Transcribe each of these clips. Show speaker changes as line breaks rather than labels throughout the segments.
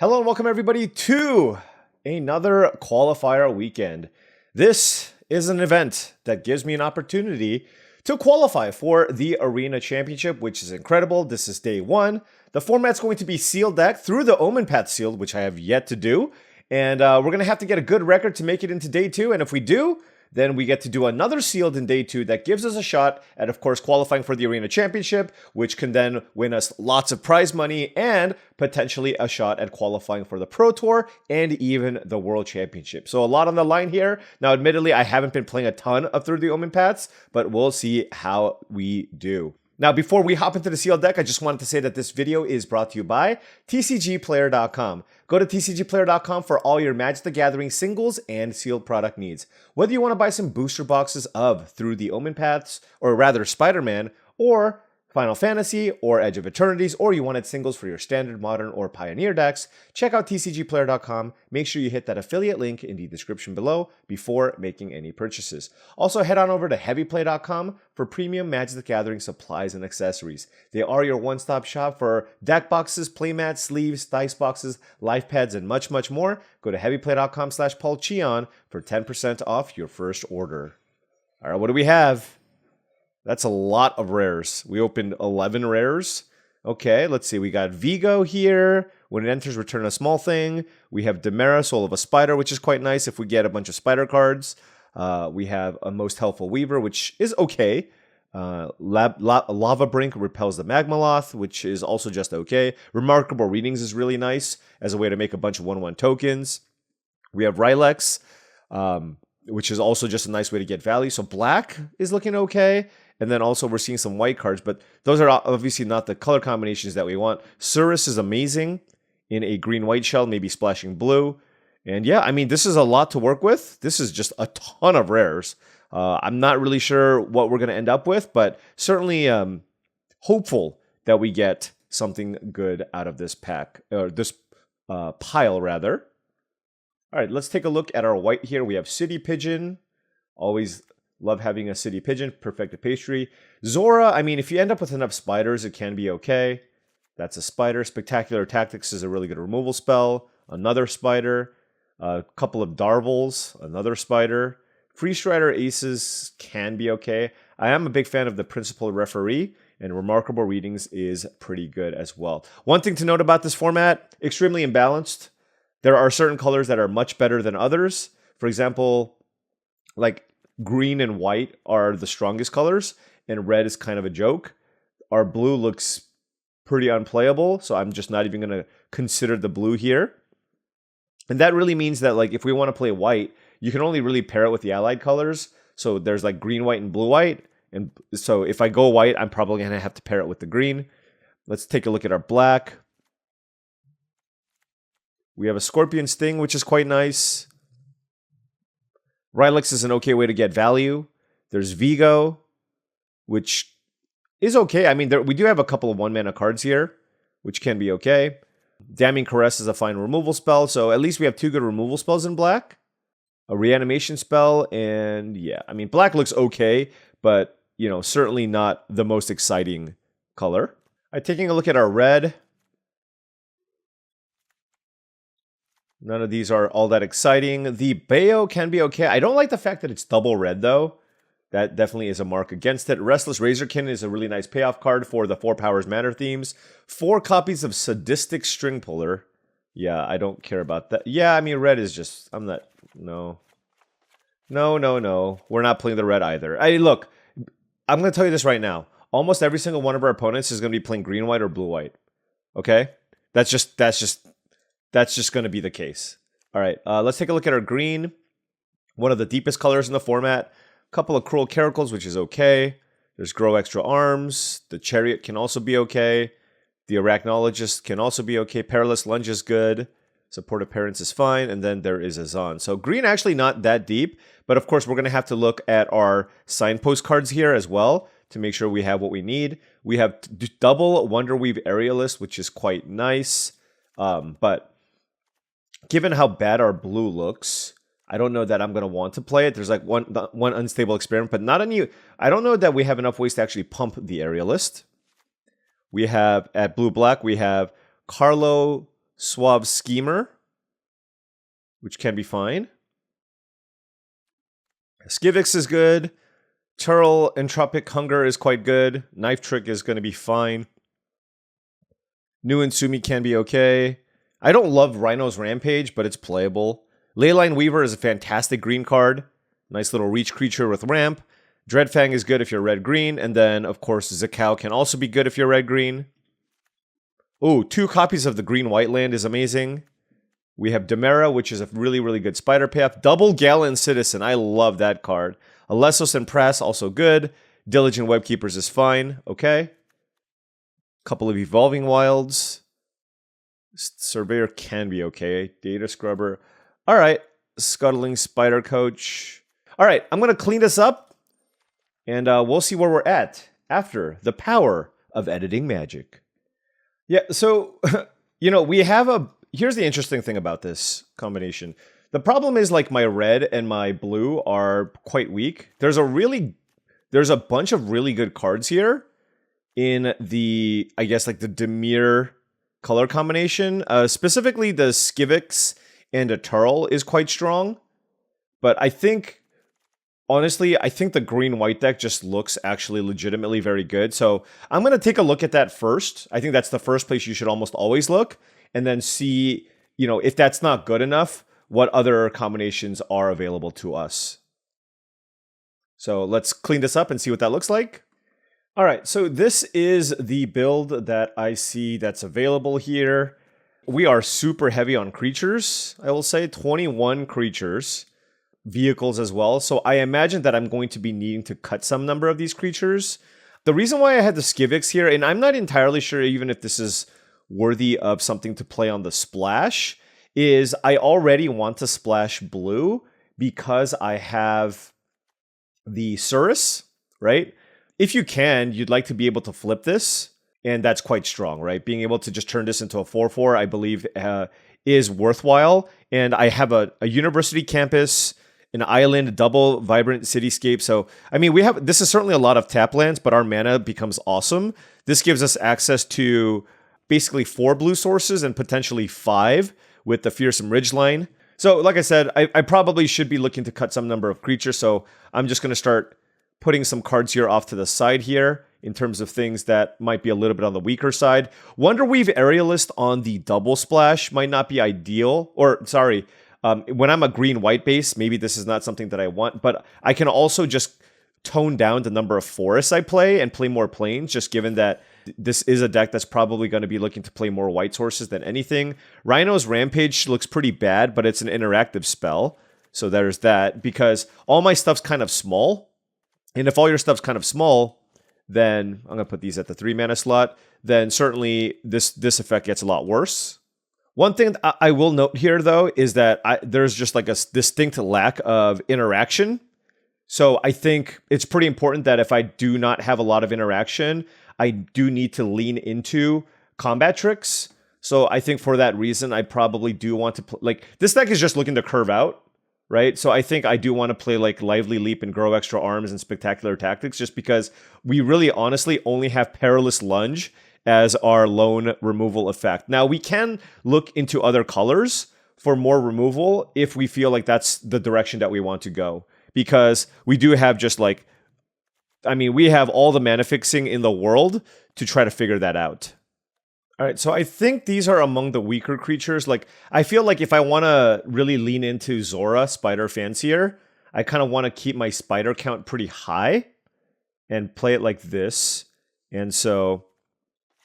Hello and welcome everybody to another Qualifier Weekend. This is an event that gives me an opportunity to qualify for the Arena Championship, which is incredible. This is day one. The format's going to be sealed deck through the Omenpaths Sealed, which I have yet to do. And we're going to have to get a good record to make it into day two. And if we do, then we get to do another sealed in day two that gives us a shot at, of course, qualifying for the Arena Championship, which can then win us lots of prize money and potentially a shot at qualifying for the Pro Tour and even the World Championship. So a lot on the line here. Now, admittedly, I haven't been playing a ton of Through the Omenpaths, but we'll see how we do. Now, before we hop into the sealed deck, I just wanted to say that this video is brought to you by TCGplayer.com. Go to TCGplayer.com for all your Magic the Gathering singles and sealed product needs. Whether you want to buy some booster boxes of Through the Omenpaths, or rather Spider-Man, or Final Fantasy, or Edge of Eternities, or you wanted singles for your Standard, Modern, or Pioneer decks, check out TCGplayer.com. Make sure you hit that affiliate link in the description below before making any purchases. Also, head on over to HeavyPlay.com for premium Magic the Gathering supplies and accessories. They are your one-stop shop for deck boxes, playmats, sleeves, dice boxes, life pads, and much, much more. Go to HeavyPlay.com/paulcheon for 10% off your first order. All right, what do we have? That's a lot of rares. We opened 11 rares. Okay, let's see. We got Vigo here. When it enters, return a small thing. We have Demera, Soul of a Spider, which is quite nice if we get a bunch of spider cards. We have a Most Helpful Weaver, which is okay. Lava Brink repels the Magmaloth, which is also just okay. Remarkable Readings is really nice as a way to make a bunch of 1/1 tokens. We have Rylex, which is also just a nice way to get value. So black is looking okay. And then also we're seeing some white cards, but those are obviously not the color combinations that we want. Surus is amazing in a green-white shell, maybe splashing blue. And yeah, I mean, this is a lot to work with. This is just a ton of rares. I'm not really sure what we're going to end up with, but certainly hopeful that we get something good out of this pack, or this pile, rather. All right, let's take a look at our white here. We have City Pigeon. Always love having a City Pigeon. Perfected Pastry. Zora, I mean, if you end up with enough spiders, it can be okay. That's a spider. Spectacular Tactics is a really good removal spell. Another spider. A couple of Darvels. Another spider. Free Strider Aces can be okay. I am a big fan of the Principal Referee, and Remarkable Readings is pretty good as well. One thing to note about this format, extremely imbalanced. There are certain colors that are much better than others. For example, like green and white are the strongest colors, and red is kind of a joke. Our blue looks pretty unplayable, so I'm just not even going to consider the blue here. And that really means that, like, if we want to play white, you can only really pair it with the allied colors. So there's like green, white, and blue, white. And so if I go white, I'm probably going to have to pair it with the green. Let's take a look at our black. We have a Scorpion Sting, which is quite nice. Rylex is an okay way to get value. There's Vigo, which is okay. I mean, we do have a couple of 1-mana cards here, which can be okay. Damning Caress is a fine removal spell, so at least we have 2 good removal spells in black. A reanimation spell, and yeah, I mean, black looks okay, but, you know, certainly not the most exciting color. All right, taking a look at our red. None of these are all that exciting. The Bayo can be okay. I don't like the fact that it's double red, though. That definitely is a mark against it. Restless Razorkin is a really nice payoff card for the 4 Powers Manor themes. 4 copies of Sadistic String Puller. Yeah, I don't care about that. Yeah, I mean, red is just... I'm not... No. No. We're not playing the red either. Look, I'm going to tell you this right now. Almost every single one of our opponents is going to be playing green-white or blue-white. Okay? That's just going to be the case. All right, let's take a look at our green. One of the deepest colors in the format. A couple of Cruel Caracals, which is okay. There's Grow Extra Arms. The Chariot can also be okay. The Arachnologist can also be okay. Perilous Lunge is good. Supportive Parents is fine. And then there is Azan. So green actually not that deep. But of course, we're going to have to look at our signpost cards here as well to make sure we have what we need. We have double Wonderweave Aerialist, which is quite nice. But given how bad our blue looks, I don't know that I'm going to want to play it. There's like one unstable experiment, but not any. I don't know that we have enough ways to actually pump the Aerialist. We have, at blue-black, we have Carlo Suave Schemer, which can be fine. Skivix is good. Turtle Entropic Hunger is quite good. Knife Trick is going to be fine. New Insumi can be okay. I don't love Rhino's Rampage, but it's playable. Leyline Weaver is a fantastic green card. Nice little reach creature with ramp. Dreadfang is good if you're red-green. And then, of course, Zakao can also be good if you're red-green. Ooh, 2 copies of the green-white land is amazing. We have Demera, which is a really, really good Spider Path. Double Gallant Citizen. I love that card. Alessos and Prass, also good. Diligent Webkeepers is fine. Okay. Couple of Evolving Wilds. Surveyor can be okay. Data Scrubber. All right. Scuttling Spider Coach. All right. I'm going to clean this up. And we'll see where we're at after the power of editing magic. Yeah, so, you know, we have a... Here's the interesting thing about this combination. The problem is, like, my red and my blue are quite weak. There's a bunch of really good cards here in the, I guess, like, the Dimir color combination. Specifically, the Skivix and a Turl is quite strong. But I think, honestly, I think the green-white deck just looks actually legitimately very good. So I'm going to take a look at that first. I think that's the first place you should almost always look. And then see, you know, if that's not good enough, what other combinations are available to us. So let's clean this up and see what that looks like. All right, so this is the build that I see that's available here. We are super heavy on creatures, I will say. 21 creatures. Vehicles as well. So I imagine that I'm going to be needing to cut some number of these creatures. The reason why I had the Skivix here, and I'm not entirely sure even if this is worthy of something to play on the splash, is I already want to splash blue because I have the Surus, right? If you can, you'd like to be able to flip this, and that's quite strong, right? Being able to just turn this into a 4/4, I believe, is worthwhile. And I have a university campus, an island, double vibrant cityscape. So, I mean, this is certainly a lot of tap lands, but our mana becomes awesome. This gives us access to basically 4 blue sources and potentially 5 with the Fearsome Ridgeline. So, like I said, I probably should be looking to cut some number of creatures. So I'm just going to start putting some cards here off to the side here in terms of things that might be a little bit on the weaker side. Wonderweave Aerialist on the double splash might not be ideal. Or, sorry, when I'm a green-white base, maybe this is not something that I want. But I can also just tone down the number of forests I play and play more plains, just given that this is a deck that's probably going to be looking to play more white sources than anything. Rhino's Rampage looks pretty bad, but it's an interactive spell. So there's that, because all my stuff's kind of small. And if all your stuff's kind of small, then I'm going to put these at the 3 mana slot, then certainly this effect gets a lot worse. One thing I will note here, though, is that there's just like a distinct lack of interaction. So I think it's pretty important that if I do not have a lot of interaction, I do need to lean into combat tricks. So I think for that reason, I probably do want to like, this deck is just looking to curve out, right? So I think I do want to play like Lively Leap and Grow Extra Arms and Spectacular Tactics, just because we really honestly only have Perilous Lunge as our lone removal effect. Now we can look into other colors for more removal if we feel like that's the direction that we want to go. Because we do have just like, I mean, we have all the mana fixing in the world to try to figure that out. All right, so I think these are among the weaker creatures. Like, I feel like if I want to really lean into Zora, Spider Fancier, I kind of want to keep my spider count pretty high and play it like this. And so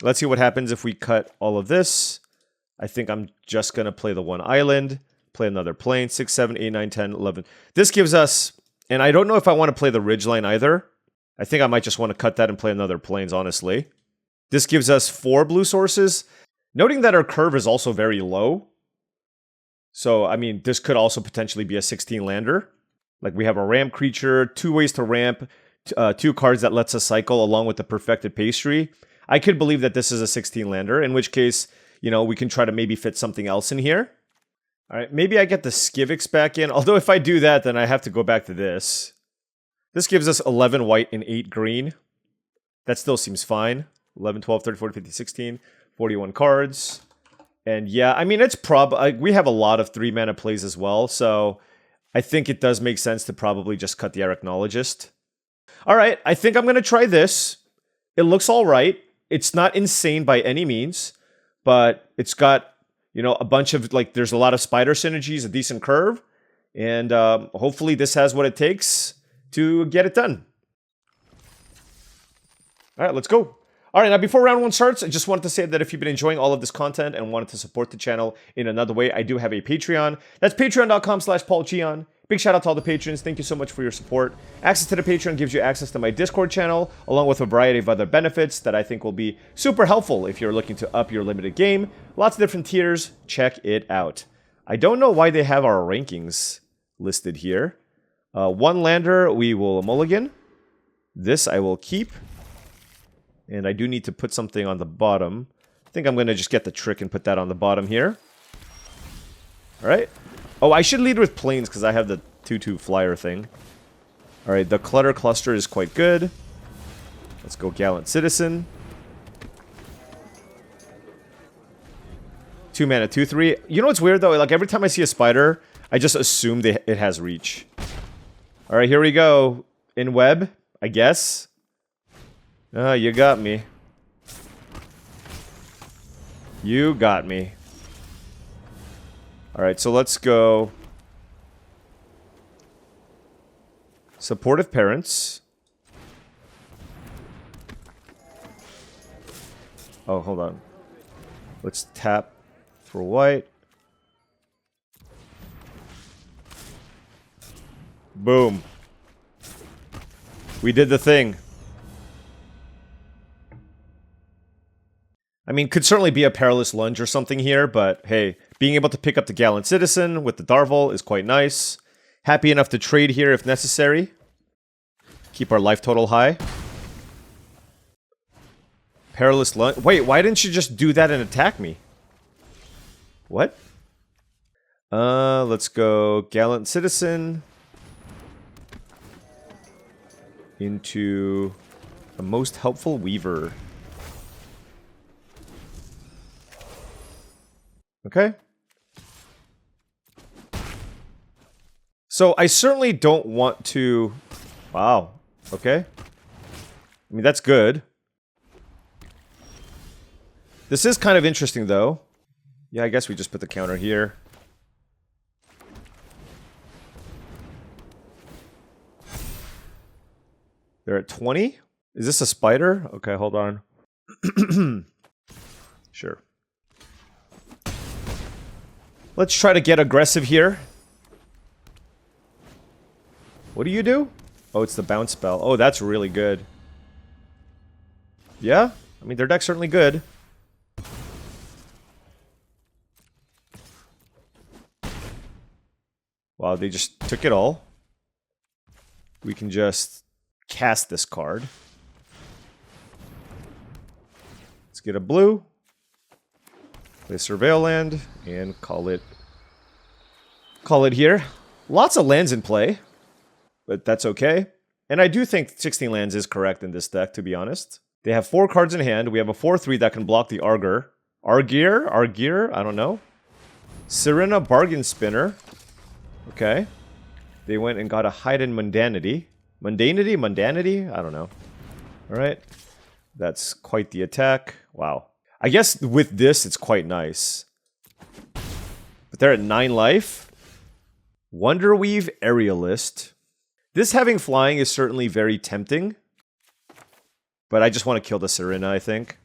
let's see what happens if we cut all of this. I think I'm just going to play the one island, play another plane, 6, 7, 8, 9, 10, 11. This gives us, and I don't know if I want to play the Ridgeline either. I think I might just want to cut that and play another planes, honestly. This gives us 4 blue sources, noting that our curve is also very low. So, I mean, this could also potentially be a 16 lander. Like, we have a ramp creature, 2 ways to ramp, 2 cards that lets us cycle along with the Perfected Pastry. I could believe that this is a 16 lander, in which case, you know, we can try to maybe fit something else in here. All right, maybe I get the Skivix back in. Although if I do that, then I have to go back to this. This gives us 11 white and 8 green. That still seems fine. 11, 12, 13, 14, 15, 16, 41 cards. And yeah, I mean, it's we have a lot of 3-mana plays as well, so I think it does make sense to probably just cut the Arachnologist. All right, I think I'm going to try this. It looks all right. It's not insane by any means, but it's got, you know, a bunch of, like, there's a lot of spider synergies, a decent curve, and hopefully this has what it takes to get it done. All right, let's go. All right, now before round 1 starts, I just wanted to say that if you've been enjoying all of this content and wanted to support the channel in another way, I do have a Patreon. That's patreon.com/paulcheon. Big shout out to all the patrons. Thank you so much for your support. Access to the Patreon gives you access to my Discord channel, along with a variety of other benefits that I think will be super helpful if you're looking to up your limited game. Lots of different tiers. Check it out. I don't know why they have our rankings listed here. 1 lander, we will mulligan. This I will keep. And I do need to put something on the bottom. I think I'm going to just get the trick and put that on the bottom here. Alright. Oh, I should lead with planes because I have the 2/2 flyer thing. Alright, the clutter cluster is quite good. Let's go Gallant Citizen. 2 mana, 2/3. You know what's weird though? Like every time I see a spider, I just assume it has reach. Alright, here we go. In web, I guess. You got me. You got me. Alright, so let's go. Supportive parents. Oh, hold on. Let's tap for white. Boom. We did the thing. I mean, could certainly be a Perilous Lunge or something here, but hey, being able to pick up the Gallant Citizen with the Darvel is quite nice. Happy enough to trade here if necessary. Keep our life total high. Perilous Lunge. Wait, why didn't you just do that and attack me? What? Let's go Gallant Citizen. Into a Most Helpful Weaver. Okay. So I certainly don't want to... Wow. Okay. I mean, that's good. This is kind of interesting, though. Yeah, I guess we just put the counter here. They're at 20? Is this a spider? Okay, hold on. Sure. Let's try to get aggressive here. What do you do? Oh, it's the bounce spell. Oh, that's really good. Yeah? I mean, their deck's certainly good. Wow, they just took it all. We can just cast this card. Let's get a blue. Play Surveil land and call it here. Lots of lands in play, but that's okay. And I do think 16 lands is correct in this deck, to be honest. They have 4 cards in hand. We have a 4/3 that can block the Argir. Argir? I don't know. Serena Bargain Spinner. Okay. They went and got a Hidden Mundanity. Mundanity? I don't know. Alright. That's quite the attack. Wow. I guess with this, it's quite nice. But they're at 9 life. Wonderweave Aerialist. This having flying is certainly very tempting. But I just want to kill the Serena, I think.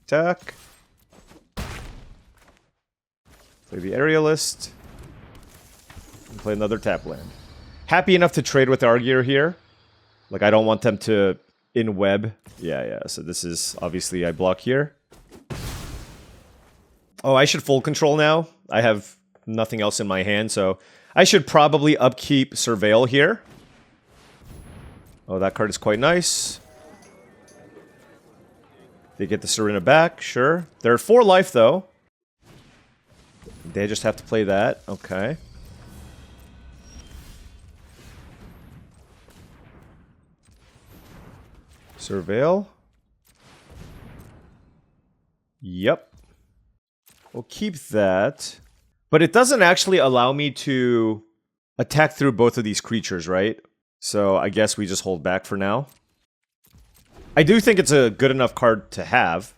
Attack. Play the Aerialist. And play another tap land. Happy enough to trade with Argir here. Like, I don't want them to in-web. Yeah. So this is, obviously, I block here. Oh, I should full control now. I have nothing else in my hand, so I should probably upkeep Surveil here. Oh, that card is quite nice. They get the Serena back, sure. They're at 4 life, though. They just have to play that. Okay. Surveil. Yep. We'll keep that. But it doesn't actually allow me to attack through both of these creatures, right? So I guess we just hold back for now. I do think it's a good enough card to have.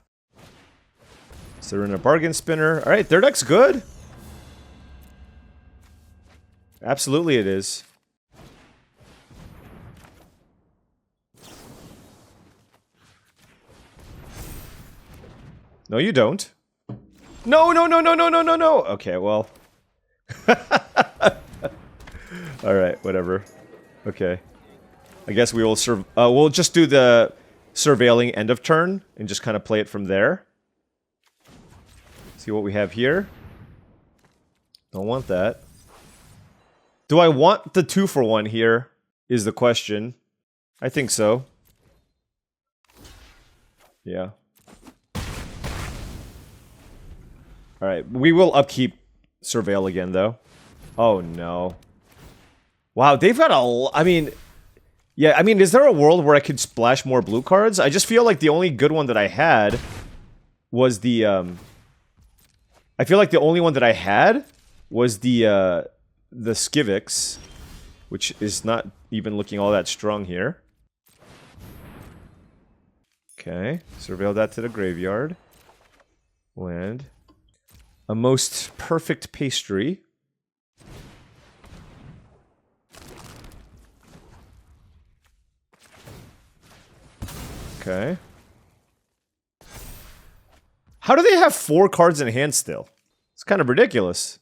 So we're in a bargain spinner. Alright, their deck's good. Absolutely it is. No, you don't. No, no, no, no, no, no, no, no. Okay, well. Alright, whatever. Okay. I guess we will we'll just do the surveilling end of turn and just kind of play it from there. See what we have here. Don't want that. Do I want the 2-for-1 here? Is the question. I think so. Yeah. Alright, we will upkeep Surveil again, though. Oh, no. Wow, they've got a... I mean... Yeah, I mean, is there a world where I could splash more blue cards? I just feel like the only good one that I had was the... I feel like the only one that I had was the Skivix, which is not even looking all that strong here. Okay, surveil that to the graveyard. Land. A most perfect pastry. Okay. How do they have 4 cards in hand still? It's kind of ridiculous.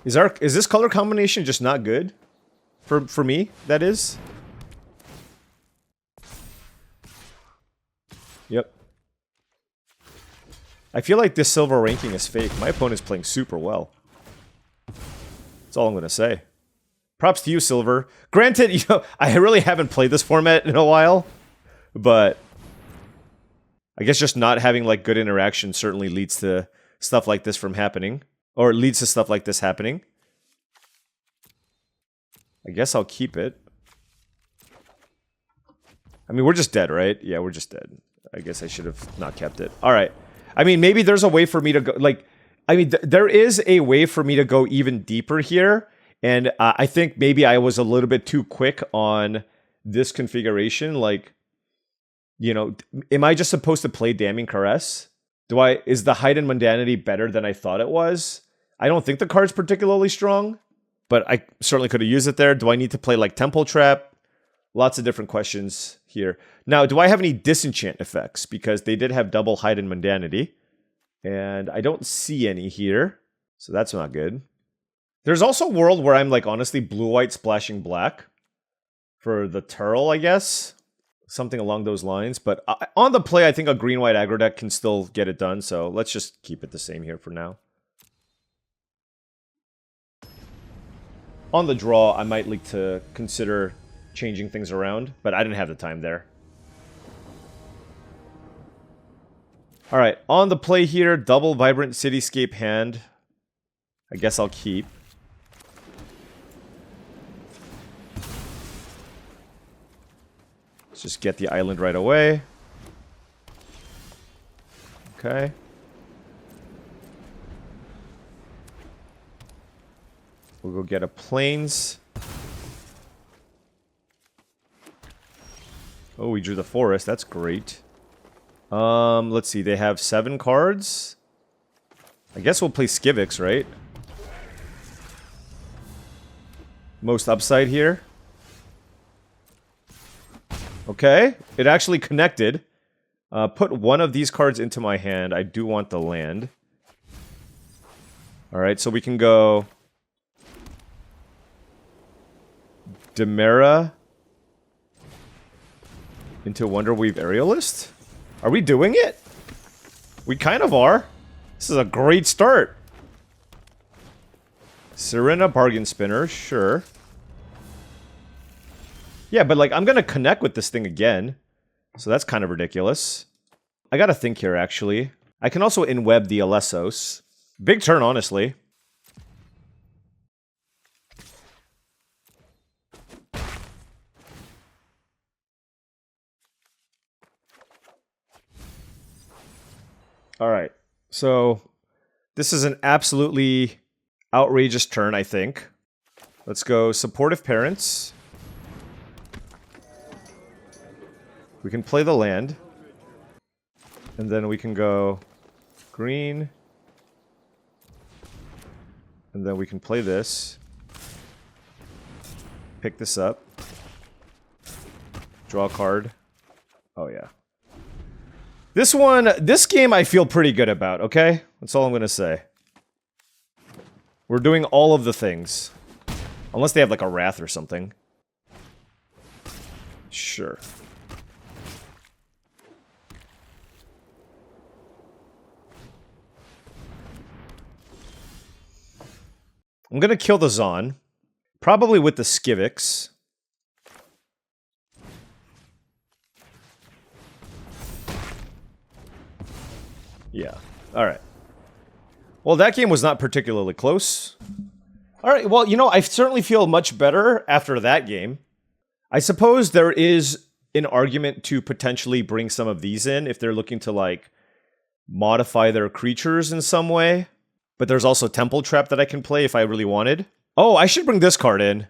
Is this color combination just not good? For me, that is? Yep. I feel like this silver ranking is fake. My opponent's playing super well. That's all I'm gonna say. Props to you, Silver. Granted, you know, I really haven't played this format in a while, but I guess just not having like good interaction certainly leads to stuff like this from happening. Or leads to stuff like this happening. I guess I'll keep it. I mean, we're just dead, right? Yeah, we're just dead. I guess I should have not kept it. Alright. I mean, maybe there's a way for me to go... Like, I mean, there is a way for me to go even deeper here. And I think maybe I was a little bit too quick on this configuration. Like, you know, am I just supposed to play Damning Caress? Is the Heightened Mundanity better than I thought it was? I don't think the card's particularly strong, but I certainly could have used it there. Do I need to play like Temple Trap? Lots of different questions here. Now, do I have any disenchant effects? Because they did have double Heightened Mundanity. And I don't see any here. So that's not good. There's also a world where I'm like honestly blue-white splashing black. For the Turl, I guess. Something along those lines. But on the play, I think a green-white aggro deck can still get it done. So let's just keep it the same here for now. On the draw, I might like to consider changing things around, but I didn't have the time there. Alright, on the play here, double Vibrant Cityscape hand. I guess I'll keep. Let's just get the island right away. Okay. We'll go get a Plains. Oh, we drew the forest. That's great. Let's see. They have 7 cards. I guess we'll play Skivix, right? Most upside here. Okay. It actually connected. Put one of these cards into my hand. I do want the land. Alright, so we can go... Demera into Wonderweave Aerialist? Are we doing it? We kind of are. This is a great start. Serena Bargain Spinner, sure. Yeah, but like, I'm gonna connect with this thing again. So that's kind of ridiculous. I gotta think here, actually. I can also in-web the Alessos. Big turn, honestly. All right. So this is an absolutely outrageous turn, I think. Let's go supportive parents. We can play the land. And then we can go green. And then we can play this. Pick this up. Draw a card. Oh, yeah. This game I feel pretty good about, okay? That's all I'm gonna say. We're doing all of the things. Unless they have like a Wrath or something. Sure. I'm gonna kill the Zon. Probably with the Skivix. Yeah. Alright. Well, that game was not particularly close. Alright, well, you know, I certainly feel much better after that game. I suppose there is an argument to potentially bring some of these in if they're looking to, like, modify their creatures in some way. But there's also Temple Trap that I can play if I really wanted. Oh, I should bring this card in.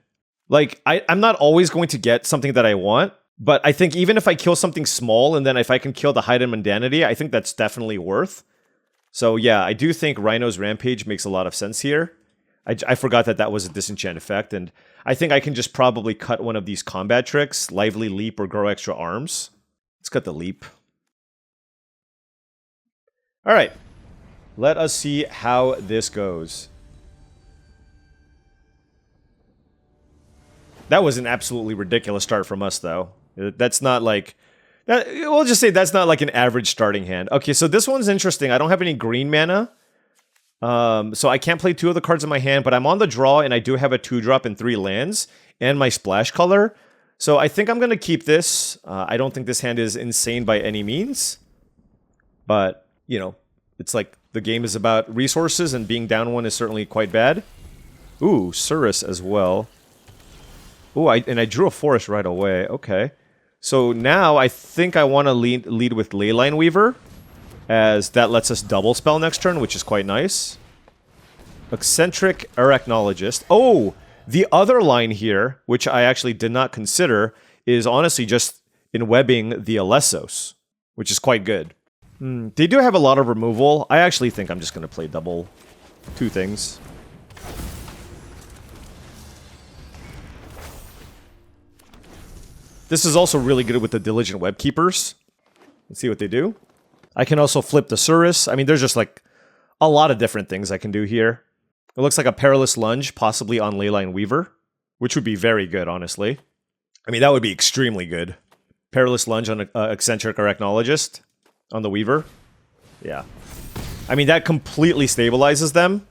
Like, I'm not always going to get something that I want, but I think even if I kill something small and then if I can kill the Hidden Mundanity, I think that's definitely worth. So yeah, I do think Rhino's Rampage makes a lot of sense here. I forgot that that was a disenchant effect, and I think I can just probably cut one of these combat tricks, Lively Leap or Grow Extra Arms. Let's cut the Leap. Alright. Let us see how this goes. That was an absolutely ridiculous start from us, though. That's not like... we'll just say that's not like an average starting hand. Okay, so this one's interesting. I don't have any green mana. So I can't play two of the cards in my hand, but I'm on the draw, and I do have a 2-drop and 3 lands, and my splash color. So I think I'm going to keep this. I don't think this hand is insane by any means. But, you know, it's like the game is about resources, and being down one is certainly quite bad. Ooh, Surus as well. Ooh, and I drew a forest right away. Okay. So now I think I want to lead with Leyline Weaver, as that lets us double spell next turn, which is quite nice. Eccentric Arachnologist. Oh, the other line here, which I actually did not consider, is honestly just enwebbing the Alessos, which is quite good. They do have a lot of removal. I actually think I'm just going to play double two things. This is also really good with the Diligent Webkeepers. Let's see what they do. I can also flip the Surus. I mean, there's just like a lot of different things I can do here. It looks like a Perilous Lunge, possibly on Leyline Weaver, which would be very good, honestly. I mean, that would be extremely good. Perilous Lunge on Eccentric Arachnologist on the Weaver. Yeah. I mean, that completely stabilizes them,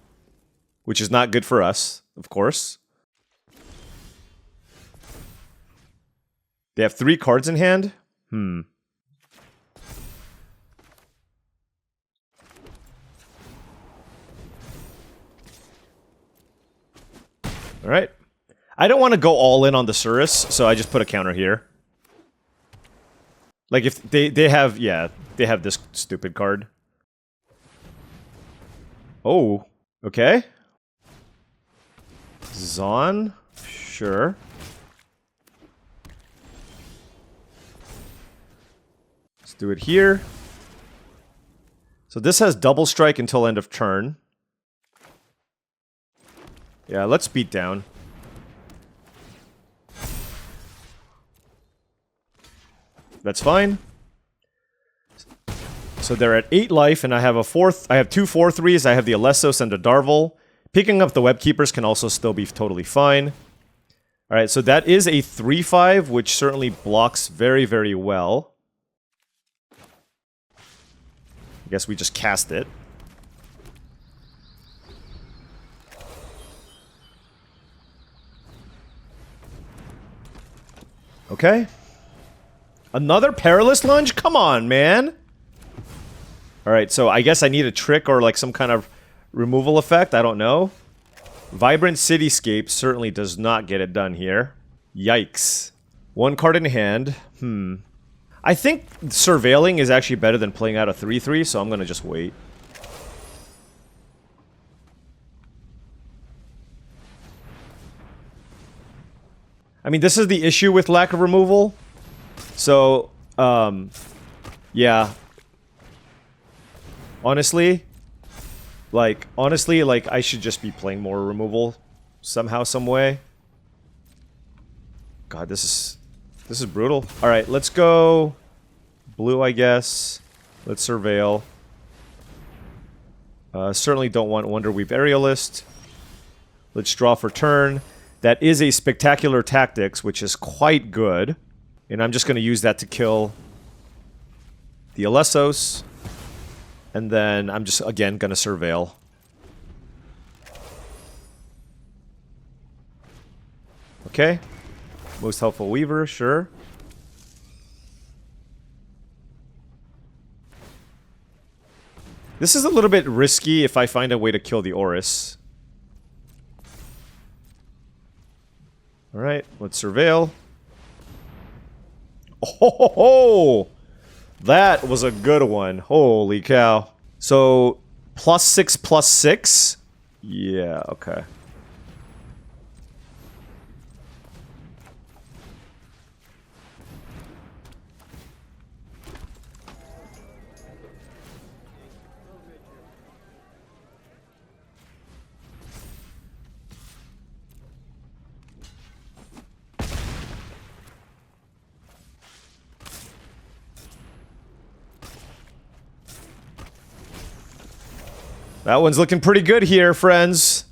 which is not good for us, of course. They have 3 cards in hand? Alright. I don't want to go all in on the Surus, so I just put a counter here. Like, if they have, yeah, they have this stupid card. Oh, okay. Zon? Sure. Let's do it here. So this has double strike until end of turn. Yeah, let's beat down. That's fine. So they're at 8 life, and I have I have 2 4/3s. I have the Alessos and the Darvel. Picking up the Webkeepers can also still be totally fine. Alright, so that is a 3/5, which certainly blocks very, very well. I guess we just cast it. Okay. Another Perilous Lunge? Come on, man! Alright, so I guess I need a trick or like some kind of removal effect. I don't know. Vibrant Cityscape certainly does not get it done here. Yikes. 1 card in hand. I think surveilling is actually better than playing out a 3-3, so I'm going to just wait. I mean, this is the issue with lack of removal. So, yeah. Honestly, I should just be playing more removal somehow, some way. God, this is brutal. All right, let's go blue, I guess. Let's surveil. Certainly don't want Wonderweave Aerialist. Let's draw for turn. That is a Spectacular Tactics, which is quite good. And I'm just going to use that to kill the Alessos. And then I'm just, again, going to surveil. Okay. Most Helpful Weaver, sure. This is a little bit risky if I find a way to kill the Oris. Alright, let's surveil. Oh, that was a good one. Holy cow. So, +6/+6? Yeah, okay. That one's looking pretty good here, friends.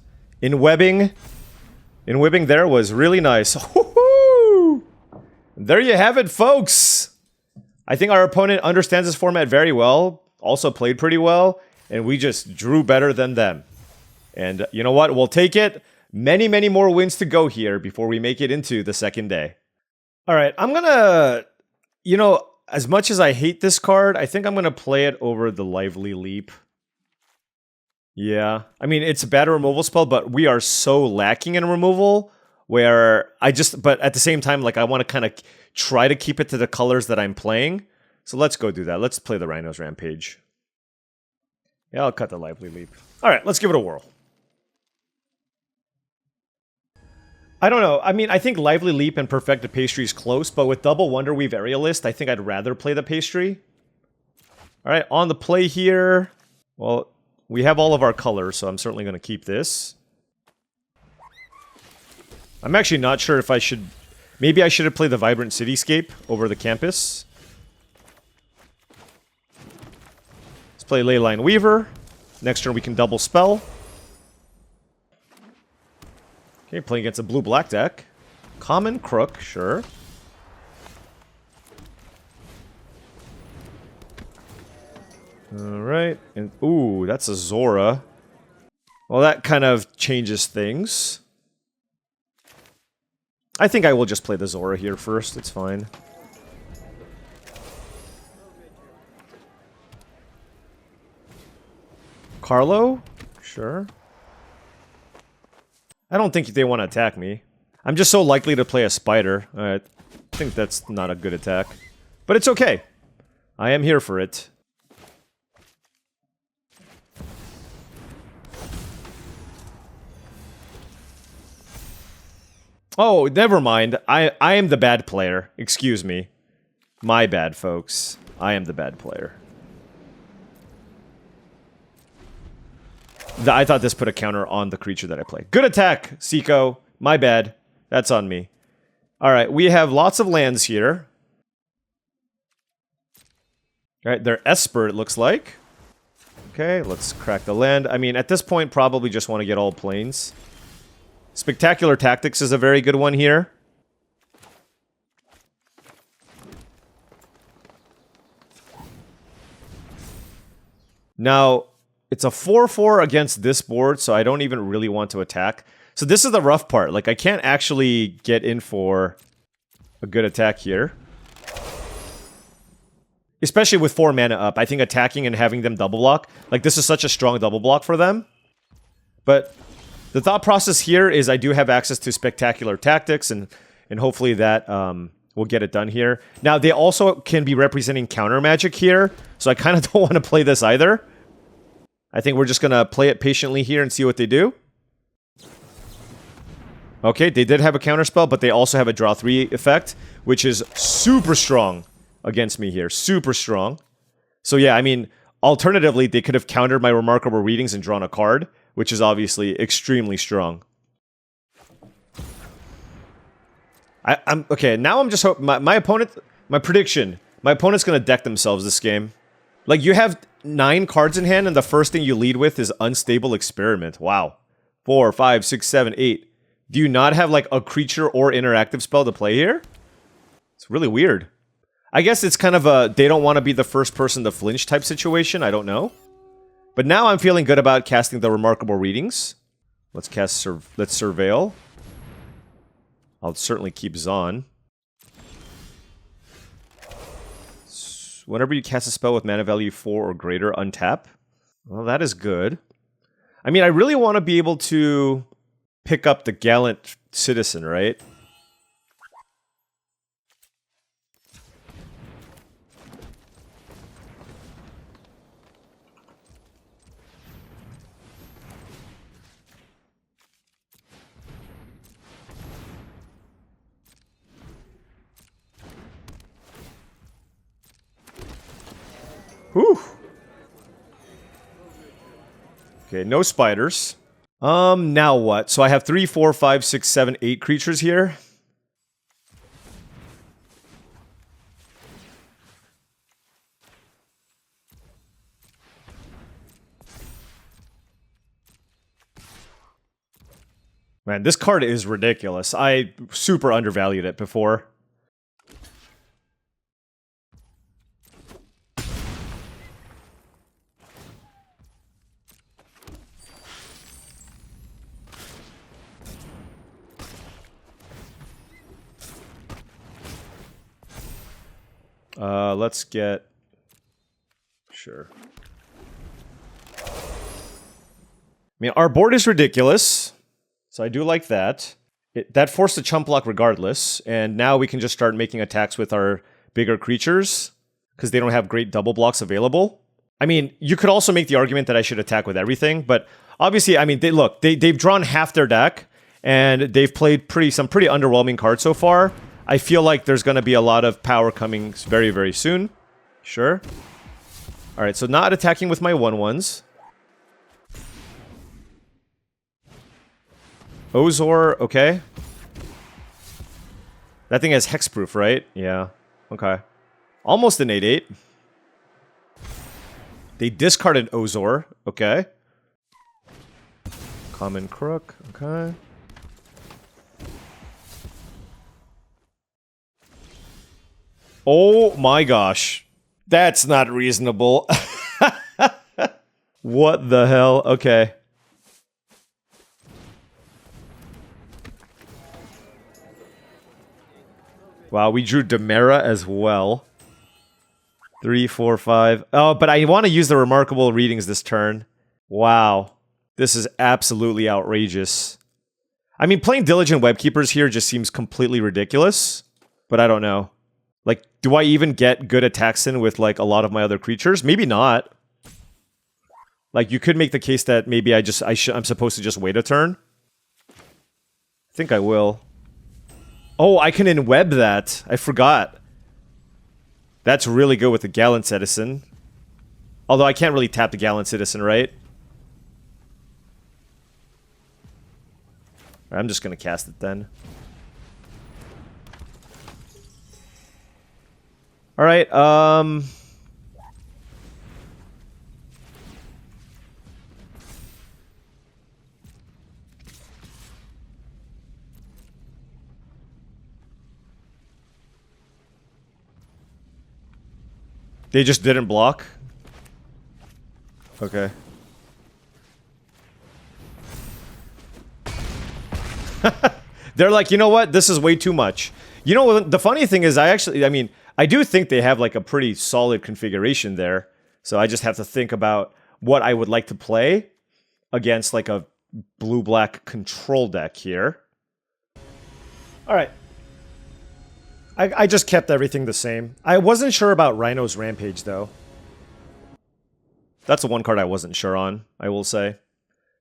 In webbing there was really nice. There you have it, folks. I think our opponent understands this format very well, also played pretty well, and we just drew better than them. And you know what? We'll take it. Many, many more wins to go here before we make it into the second day. All right, I'm gonna, you know, as much as I hate this card, I think I'm gonna play it over the Lively Leap. Yeah, I mean, it's a bad removal spell, but we are so lacking in removal where but at the same time, like, I want to kind of try to keep it to the colors that I'm playing. So let's go do that. Let's play the Rhino's Rampage. Yeah, I'll cut the Lively Leap. All right, let's give it a whirl. I don't know. I mean, I think Lively Leap and Perfected Pastry is close, but with double Wonderweave Aerialist, I think I'd rather play the Pastry. All right, on the play here. Well, we have all of our colors, so I'm certainly going to keep this. I'm actually not sure if I should... Maybe I should have played the Vibrant Cityscape over the Campus. Let's play Leyline Weaver. Next turn we can double spell. Okay, playing against a blue-black deck. Common Crook, sure. Alright, and ooh, that's a Zora. Well, that kind of changes things. I think I will just play the Zora here first, it's fine. Carlo? Sure. I don't think they want to attack me. I'm just so likely to play a Spider. I think that's not a good attack. But it's okay. I am here for it. Oh, never mind. I am the bad player. Excuse me. My bad, folks. I am the bad player. I thought this put a counter on the creature that I play. Good attack, Seiko. My bad. That's on me. Alright, we have lots of lands here. Alright, they're Esper, it looks like. Okay, let's crack the land. I mean, at this point, probably just want to get all planes. Spectacular Tactics is a very good one here. Now, it's a 4/4 against this board, so I don't even really want to attack. So this is the rough part. Like, I can't actually get in for a good attack here. Especially with 4 mana up. I think attacking and having them double block, like, this is such a strong double block for them. But the thought process here is I do have access to Spectacular Tactics, and hopefully that we'll get it done here. Now, they also can be representing counter magic here, so I kind of don't want to play this either. I think we're just going to play it patiently here and see what they do. Okay, they did have a counterspell, but they also have a draw 3 effect, which is super strong against me here. Super strong. So yeah, I mean, alternatively, they could have countered my Remarkable Readings and drawn a card, which is obviously extremely strong. I'm okay, now I'm just hoping my opponent, my prediction, my opponent's going to deck themselves this game. Like, you have 9 cards in hand, and the first thing you lead with is Unstable Experiment. Wow. 4, 5, 6, 7, 8. Do you not have, like, a creature or interactive spell to play here? It's really weird. I guess it's kind of a they don't want to be the first person to flinch type situation. I don't know. But now I'm feeling good about casting the Remarkable Readings. Let's cast let's Surveil. I'll certainly keep Zon. Whenever you cast a spell with mana value 4 or greater, untap. Well, that is good. I mean, I really want to be able to pick up the Gallant Citizen, right? Whew. Okay, no spiders. Now what? So I have 3, 4, 5, 6, 7, 8 creatures here. Man, this card is ridiculous. I super undervalued it before. Let's get... Sure. I mean, our board is ridiculous, so I do like that. That forced a chump block regardless, and now we can just start making attacks with our bigger creatures, because they don't have great double blocks available. I mean, you could also make the argument that I should attack with everything, but obviously, I mean, they've drawn half their deck, and they've played some pretty underwhelming cards so far. I feel like there's going to be a lot of power coming very, very soon. Sure. Alright, so not attacking with my 1/1s. Ozor, okay. That thing has hexproof, right? Yeah. Okay. Almost an 8/8. They discarded Ozor. Okay. Common Crook. Okay. Oh my gosh. That's not reasonable. What the hell? Okay. Wow, we drew Demera as well. 3, 4, 5. Oh, but I want to use the Remarkable Readings this turn. Wow. This is absolutely outrageous. I mean, playing Diligent Webkeepers here just seems completely ridiculous. But I don't know. Like, do I even get good attacks in with, like, a lot of my other creatures? Maybe not. Like, you could make the case that maybe I'm supposed to just wait a turn. I think I will. Oh, I can in-web that. I forgot. That's really good with the Gallant Citizen. Although I can't really tap the Gallant Citizen, right? I'm just gonna cast it then. Alright, they just didn't block? Okay. They're like, you know what? This is way too much. You know, the funny thing is, I mean, I do think they have like a pretty solid configuration there. So I just have to think about what I would like to play against like a blue-black control deck here. All right. I just kept everything the same. I wasn't sure about Rhino's Rampage, though. That's the one card I wasn't sure on, I will say.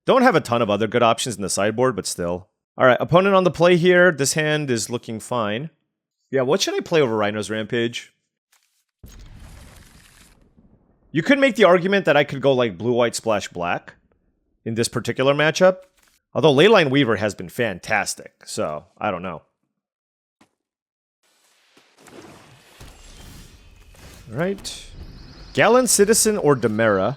Don't have a ton of other good options in the sideboard, but still. Alright, opponent on the play here. This hand is looking fine. Yeah, what should I play over Rhino's Rampage? You could make the argument that I could go like blue, white, splash, black in this particular matchup. Although Leyline Weaver has been fantastic, so I don't know. Alright. Gallant Citizen or Demera?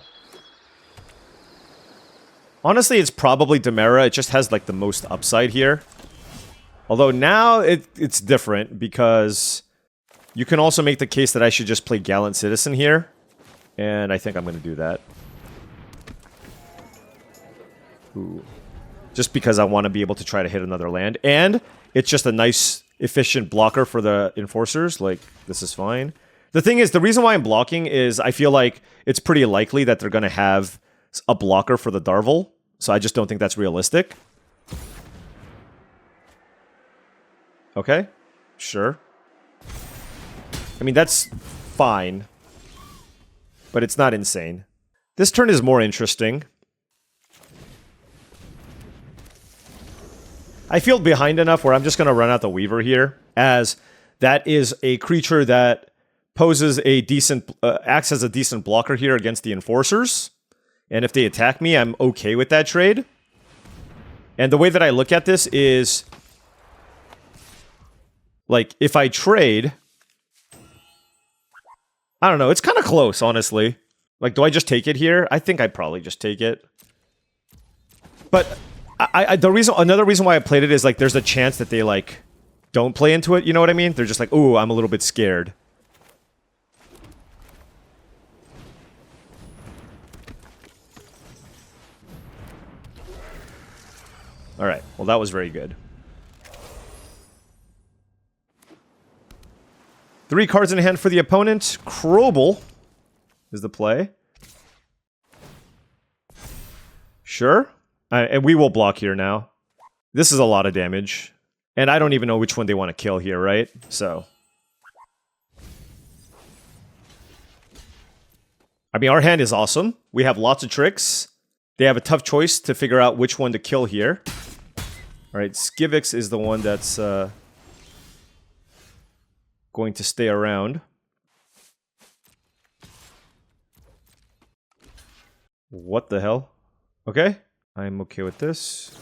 Honestly, it's probably Demera. It just has like the most upside here. Although now it's different because you can also make the case that I should just play Gallant Citizen here. And I think I'm going to do that. Ooh. Just because I want to be able to try to hit another land. And it's just a nice, efficient blocker for the Enforcers. Like, this is fine. The thing is, the reason why I'm blocking is I feel like it's pretty likely that they're going to have a blocker for the Darvel. So I just don't think that's realistic. Okay. Sure. I mean, that's fine. But it's not insane. This turn is more interesting. I feel behind enough where I'm just going to run out the Weaver here, as that is a creature that poses a decent, acts as a decent blocker here against the Enforcers. And if they attack me, I'm okay with that trade. And the way that I look at this is, like, if I trade, I don't know, it's kind of close, honestly. Like, do I just take it here? I think I'd probably just take it. But another reason why I played it is, like, there's a chance that they, like, don't play into it, you know what I mean? They're just like, ooh, I'm a little bit scared. Alright, well that was very good. 3 cards in hand for the opponent. Krobel is the play. Sure. And we will block here now. This is a lot of damage. And I don't even know which one they want to kill here, right? So. I mean, our hand is awesome. We have lots of tricks. They have a tough choice to figure out which one to kill here. Alright, Skivix is the one that's going to stay around. What the hell? Okay, I'm okay with this.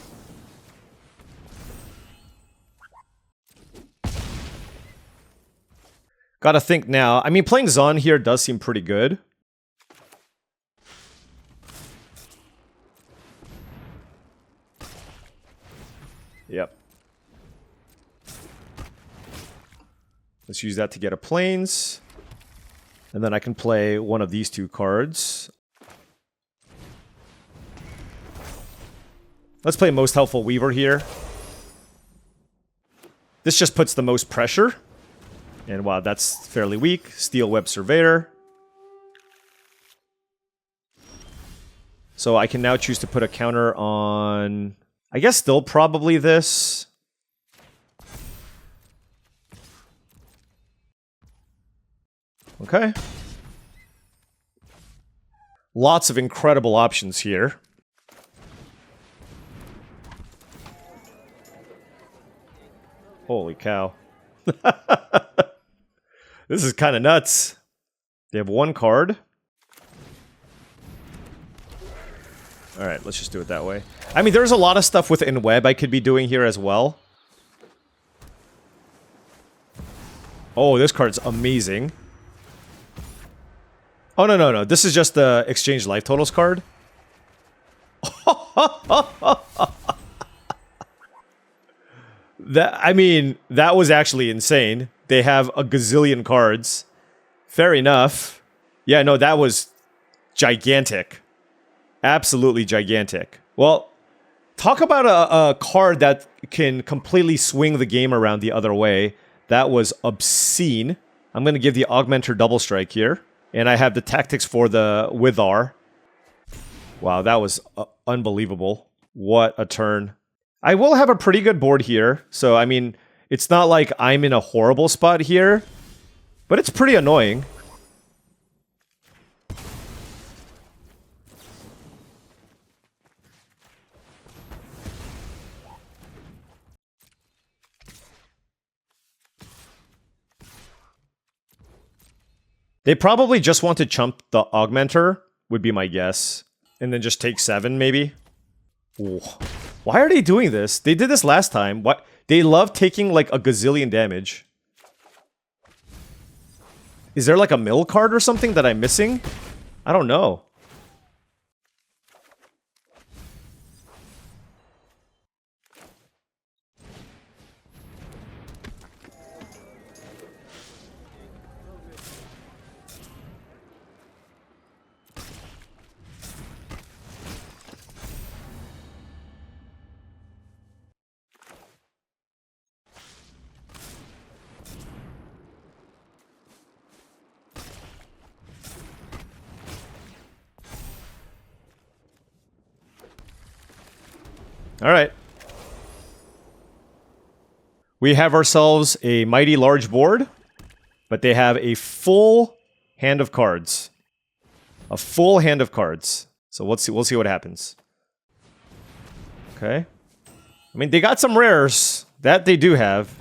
Gotta think now. I mean, playing Zon here does seem pretty good. Yep. Let's use that to get a Plains. And then I can play one of these 2 cards. Let's play Most Helpful Weaver here. This just puts the most pressure. And wow, that's fairly weak. Steel Web Surveyor. So I can now choose to put a counter on... I guess still probably this. Okay. Lots of incredible options here. Holy cow. This is kind of nuts. They have 1 card. Alright, let's just do it that way. I mean, there's a lot of stuff within Web I could be doing here as well. Oh, this card's amazing. Oh, no. This is just the Exchange Life Totals card. That was actually insane. They have a gazillion cards. Fair enough. Yeah, no, that was gigantic. Absolutely gigantic. Well, talk about a card that can completely swing the game around the other way. That was obscene. I'm going to give the Augmenter Double Strike here. And I have the tactics for the Withar. Wow, that was unbelievable. What a turn. I will have a pretty good board here. So, I mean, It's not like I'm in a horrible spot here, but it's pretty annoying. They probably just want to chump the Augmenter, would be my guess. And then just take 7, maybe? Ooh. Why are they doing this? They did this last time. What? They love taking like a gazillion damage. Is there like a mill card or something that I'm missing? I don't know. Alright. We have ourselves a mighty large board, but they have a full hand of cards. A full hand of cards. So we'll see what happens. Okay. I mean, they got some rares. That they do have.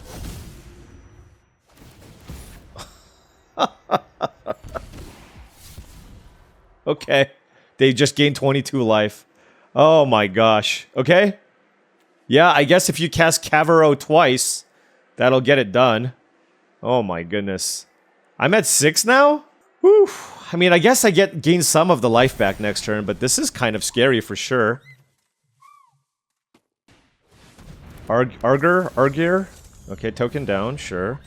Okay. They just gained 22 life. Oh my gosh. Okay. Yeah, I guess if you cast Cavero twice, that'll get it done. Oh my goodness. I'm at 6 now? Whew. I mean, I guess I gain some of the life back next turn, but this is kind of scary for sure. Argir? Okay, token down, sure.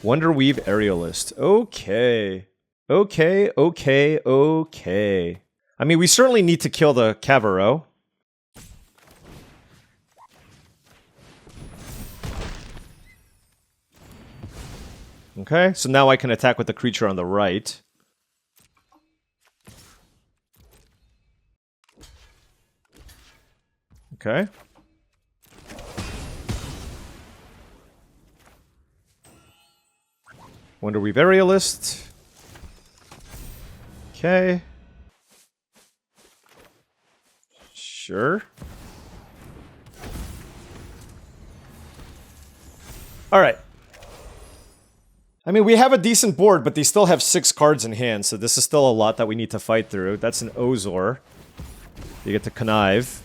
Wonderweave Aerialist. Okay. Okay. I mean, we certainly need to kill the Cavero. Okay, so now I can attack with the creature on the right. Okay. Wonderweave Aerialist. Okay. Sure. Alright. I mean, we have a decent board, but they still have 6 cards in hand, so this is still a lot that we need to fight through. That's an Ozor. You get to Connive.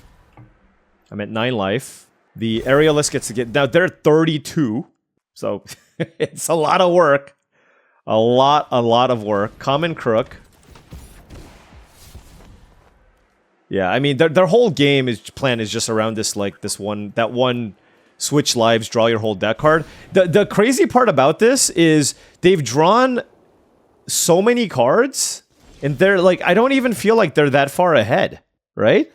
I'm at 9 life. The Aerialist gets to get... Now, they're 32, so it's a lot of work. A lot of work. Common Crook. Yeah, I mean, their whole plan is just around this, like, that one... Switch lives, draw your whole deck card. The crazy part about this is they've drawn so many cards, and they're like, I don't even feel like they're that far ahead, right?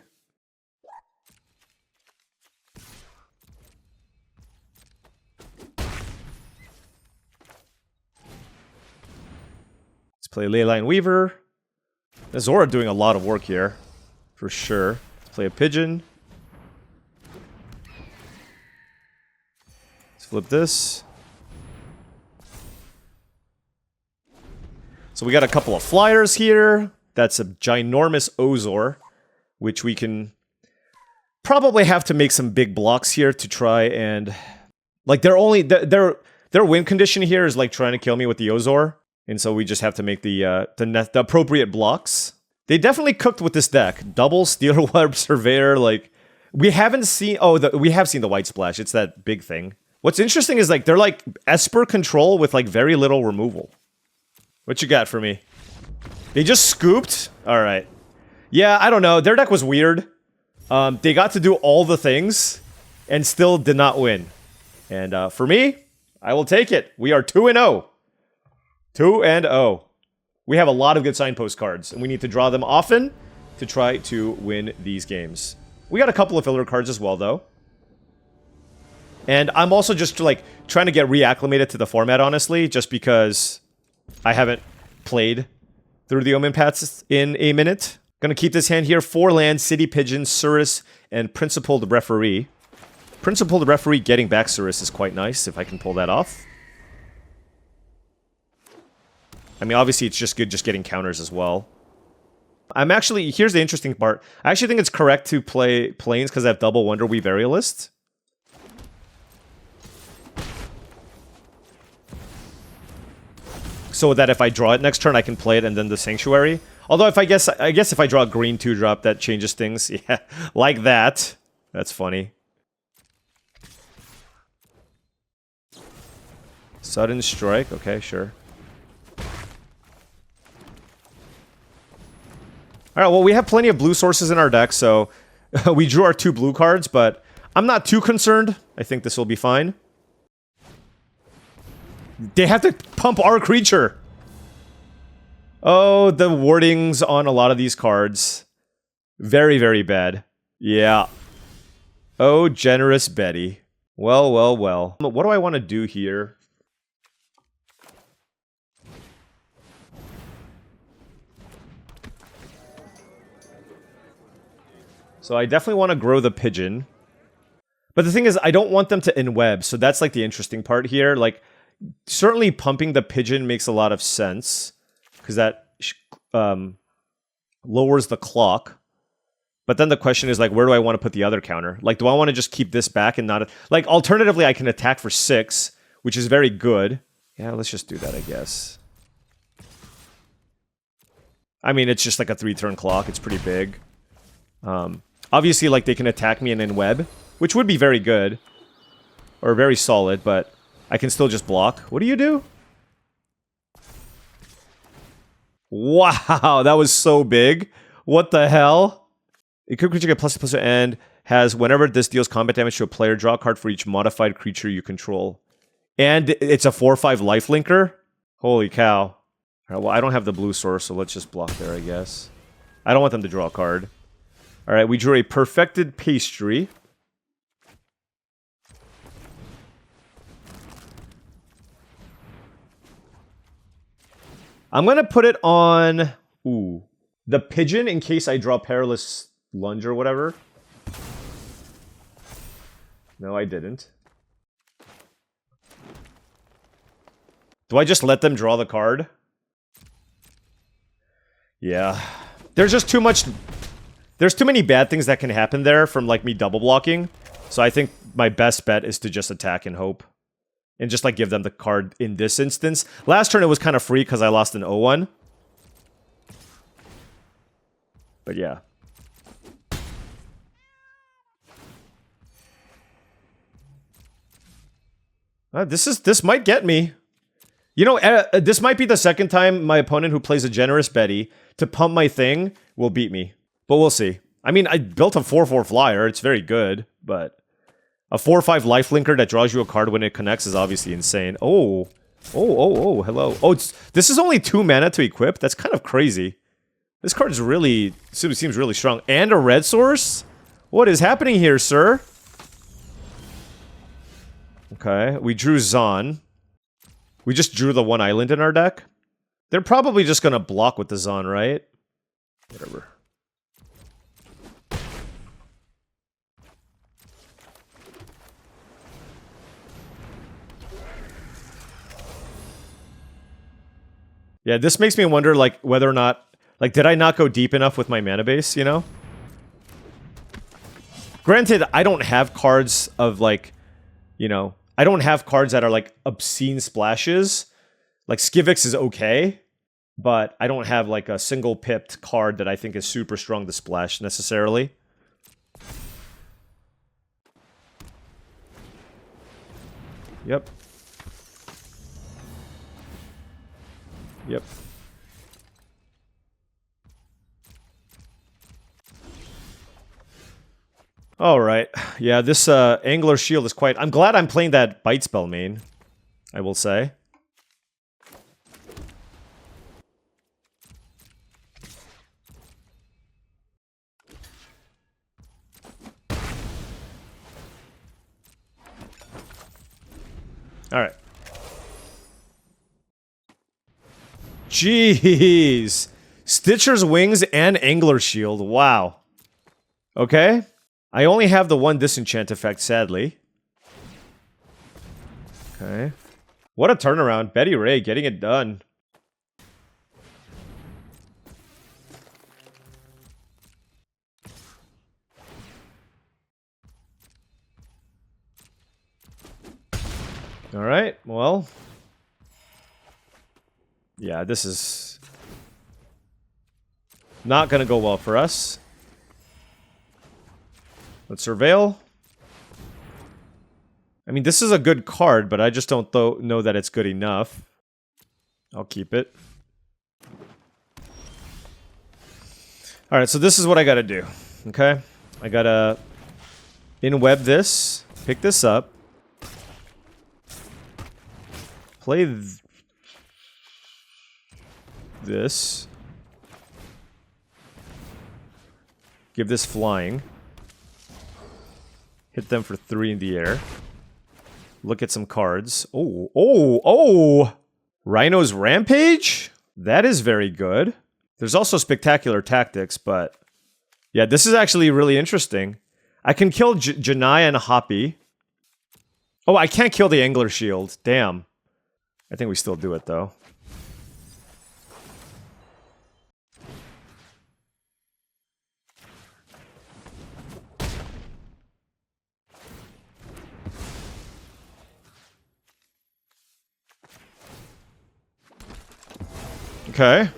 Let's play Leyline Weaver. Zora doing a lot of work here, for sure. Let's play a Pigeon. Flip this. So we got a couple of flyers here. That's a ginormous Ozor, which we can probably have to make some big blocks here to try and... Like, their win condition here is like trying to kill me with the Ozor. And so we just have to make the appropriate blocks. They definitely cooked with this deck. Double Steel Web Surveyor, like... We haven't seen... Oh, we have seen the White Splash. It's that big thing. What's interesting is, like, they're, like, Esper control with, like, very little removal. What you got for me? They just scooped? Alright. Yeah, I don't know. Their deck was weird. They got to do all the things, and still did not win. And, for me, I will take it. We are 2-0. 2-0. We have a lot of good signpost cards, and we need to draw them often to try to win these games. We got a couple of filler cards as well, though. And I'm also just, like, trying to get reacclimated to the format, honestly, just because I haven't played Through the Omenpaths in a minute. Gonna keep this hand here. 4 lands, City Pigeon, Surus, and Principled Referee. Principled Referee getting back Cirrus is quite nice, if I can pull that off. I mean, obviously it's just good just getting counters as well. I'm actually, here's the interesting part. I actually think it's correct to play Plains because I have double Wonder Weave Aerialist. So that if I draw it next turn, I can play it and then the Sanctuary. Although if I guess if I draw a green 2-drop, that changes things. Yeah, like that. That's funny. Sudden Strike. Okay, sure. Alright, well, we have plenty of blue sources in our deck, so we drew our 2 blue cards, but I'm not too concerned. I think this will be fine. They have to pump our creature! Oh, the wordings on a lot of these cards. Very, very bad. Yeah. Oh, generous Betty. Well, well, well. What do I want to do here? So I definitely want to grow the pigeon. But the thing is, I don't want them to in-web, so that's like the interesting part here. Like, certainly pumping the pigeon makes a lot of sense, because that lowers the clock. But then the question is, like, where do I want to put the other counter? Like, do I want to just keep this back and not... Like, alternatively, I can attack for 6, which is very good. Yeah, let's just do that, I guess. I mean, it's just like a 3-turn clock. It's pretty big. Obviously, like, they can attack me and then web, which would be very good. Or very solid, but I can still just block. What do you do? Wow, that was so big. What the hell? A creature get +++ and has, whenever this deals combat damage to a player, draw a card for each modified creature you control. And it's a 4/5 lifelinker? Holy cow. Alright, well, I don't have the blue source, so let's just block there, I guess. I don't want them to draw a card. Alright, we drew a Perfected Pastry. I'm gonna put it on... Ooh. The pigeon in case I draw Perilous Lunge or whatever. No, I didn't. Do I just let them draw the card? Yeah. There's just too much... There's too many bad things that can happen there from, like, me double blocking. So I think my best bet is to just attack and hope. And just, like, give them the card in this instance. Last turn it was kind of free because I lost an 0-1. But yeah. This might get me. You know, this might be the second time my opponent who plays a generous Betty to pump my thing will beat me. But we'll see. I mean, I built a 4/4 flyer. It's very good, but a 4/5 lifelinker that draws you a card when it connects is obviously insane. Oh, hello. Oh, this is only 2 mana to equip. That's kind of crazy. This card is really seems really strong. And a red source? What is happening here, sir? Okay, we drew Zon. We just drew the 1 island in our deck. They're probably just gonna block with the Zon, right? Whatever. Yeah, this makes me wonder, like, whether or not... Like, did I not go deep enough with my mana base, you know? Granted, I don't have cards of, like, you know... I don't have cards that are, like, obscene splashes. Like, Skivix is okay, but I don't have, like, a single-pipped card that I think is super strong to splash, necessarily. Yep. Yep. Alright. Yeah, this Angler Shield is quite... I'm glad I'm playing that Bite Spell main, I will say. Alright. Jeez! Stitcher's Wings and Angler Shield, wow. Okay. I only have the one disenchant effect, sadly. Okay. What a turnaround. Betty Ray getting it done. Alright, well. Yeah, this is not going to go well for us. Let's surveil. I mean, this is a good card, but I just don't know that it's good enough. I'll keep it. Alright, so this is what I gotta do. Okay? I gotta in-web this, pick this up, play this, give this flying, hit them for 3 in the air, look at some cards. Oh! Rhino's Rampage? That is very good. There's also Spectacular Tactics, but yeah, this is actually really interesting. I can kill Janai and Hoppy. Oh, I can't kill the Angler Shield. Damn. I think we still do it, though. Okay.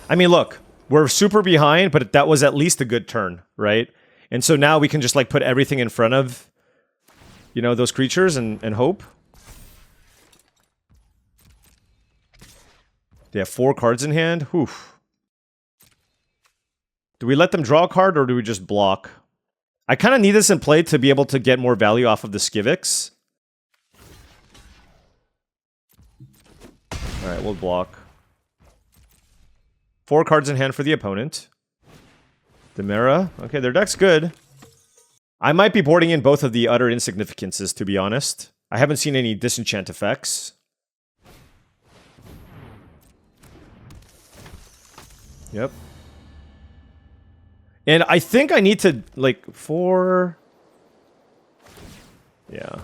I mean, look, we're super behind, but that was at least a good turn, right? And so now we can just, like, put everything in front of, you know, those creatures and hope. They have 4 cards in hand. Whew. Do we let them draw a card, or do we just block? I kind of need this in play to be able to get more value off of the Skivix. Alright, we'll block. 4 cards in hand for the opponent. Demera. Okay, their deck's good. I might be boarding in both of the utter insignificances, to be honest. I haven't seen any disenchant effects. Yep. And I think I need to, like, 4... Yeah.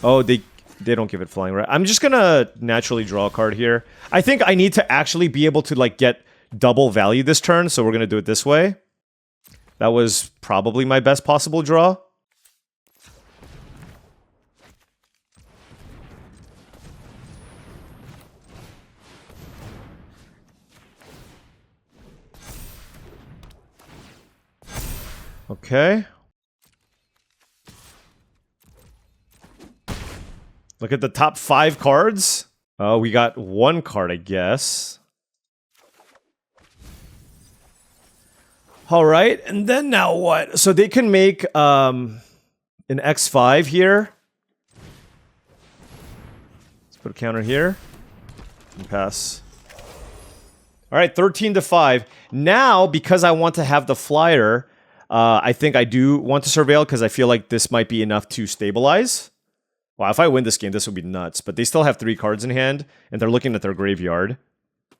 Oh, they don't give it flying, right? I'm just gonna naturally draw a card here. I think I need to actually be able to, like, get double value this turn, so we're gonna do it this way. That was probably my best possible draw. Okay. Look at the top 5 cards. Oh, we got 1 card, I guess. All right, and then now what? So they can make an X5 here. Let's put a counter here. And pass. All right, 13 to 5. Now, because I want to have the flyer, I think I do want to surveil because I feel like this might be enough to stabilize. Wow, if I win this game, this would be nuts. But they still have 3 cards in hand, and they're looking at their graveyard.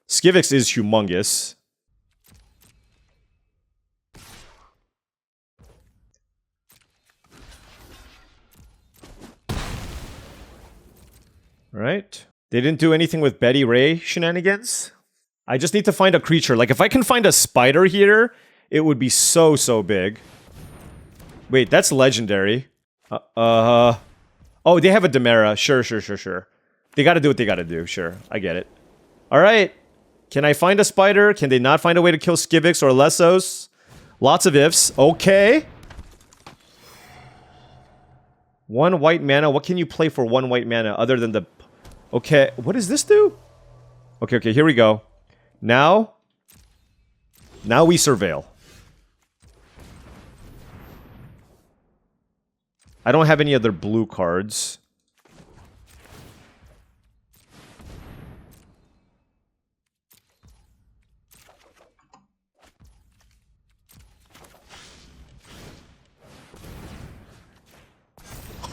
Skivix is humongous. Alright. They didn't do anything with Betty Ray shenanigans. I just need to find a creature. Like, if I can find a spider here, it would be so, so big. Wait, that's legendary. Oh, they have a Demera. Sure. They gotta do what they gotta do. Sure, I get it. Alright. Can I find a spider? Can they not find a way to kill Skivix or Lessos? Lots of ifs. Okay. 1 white mana. What can you play for 1 white mana other than the... Okay, what does this do? Okay, here we go. Now we surveil. I don't have any other blue cards.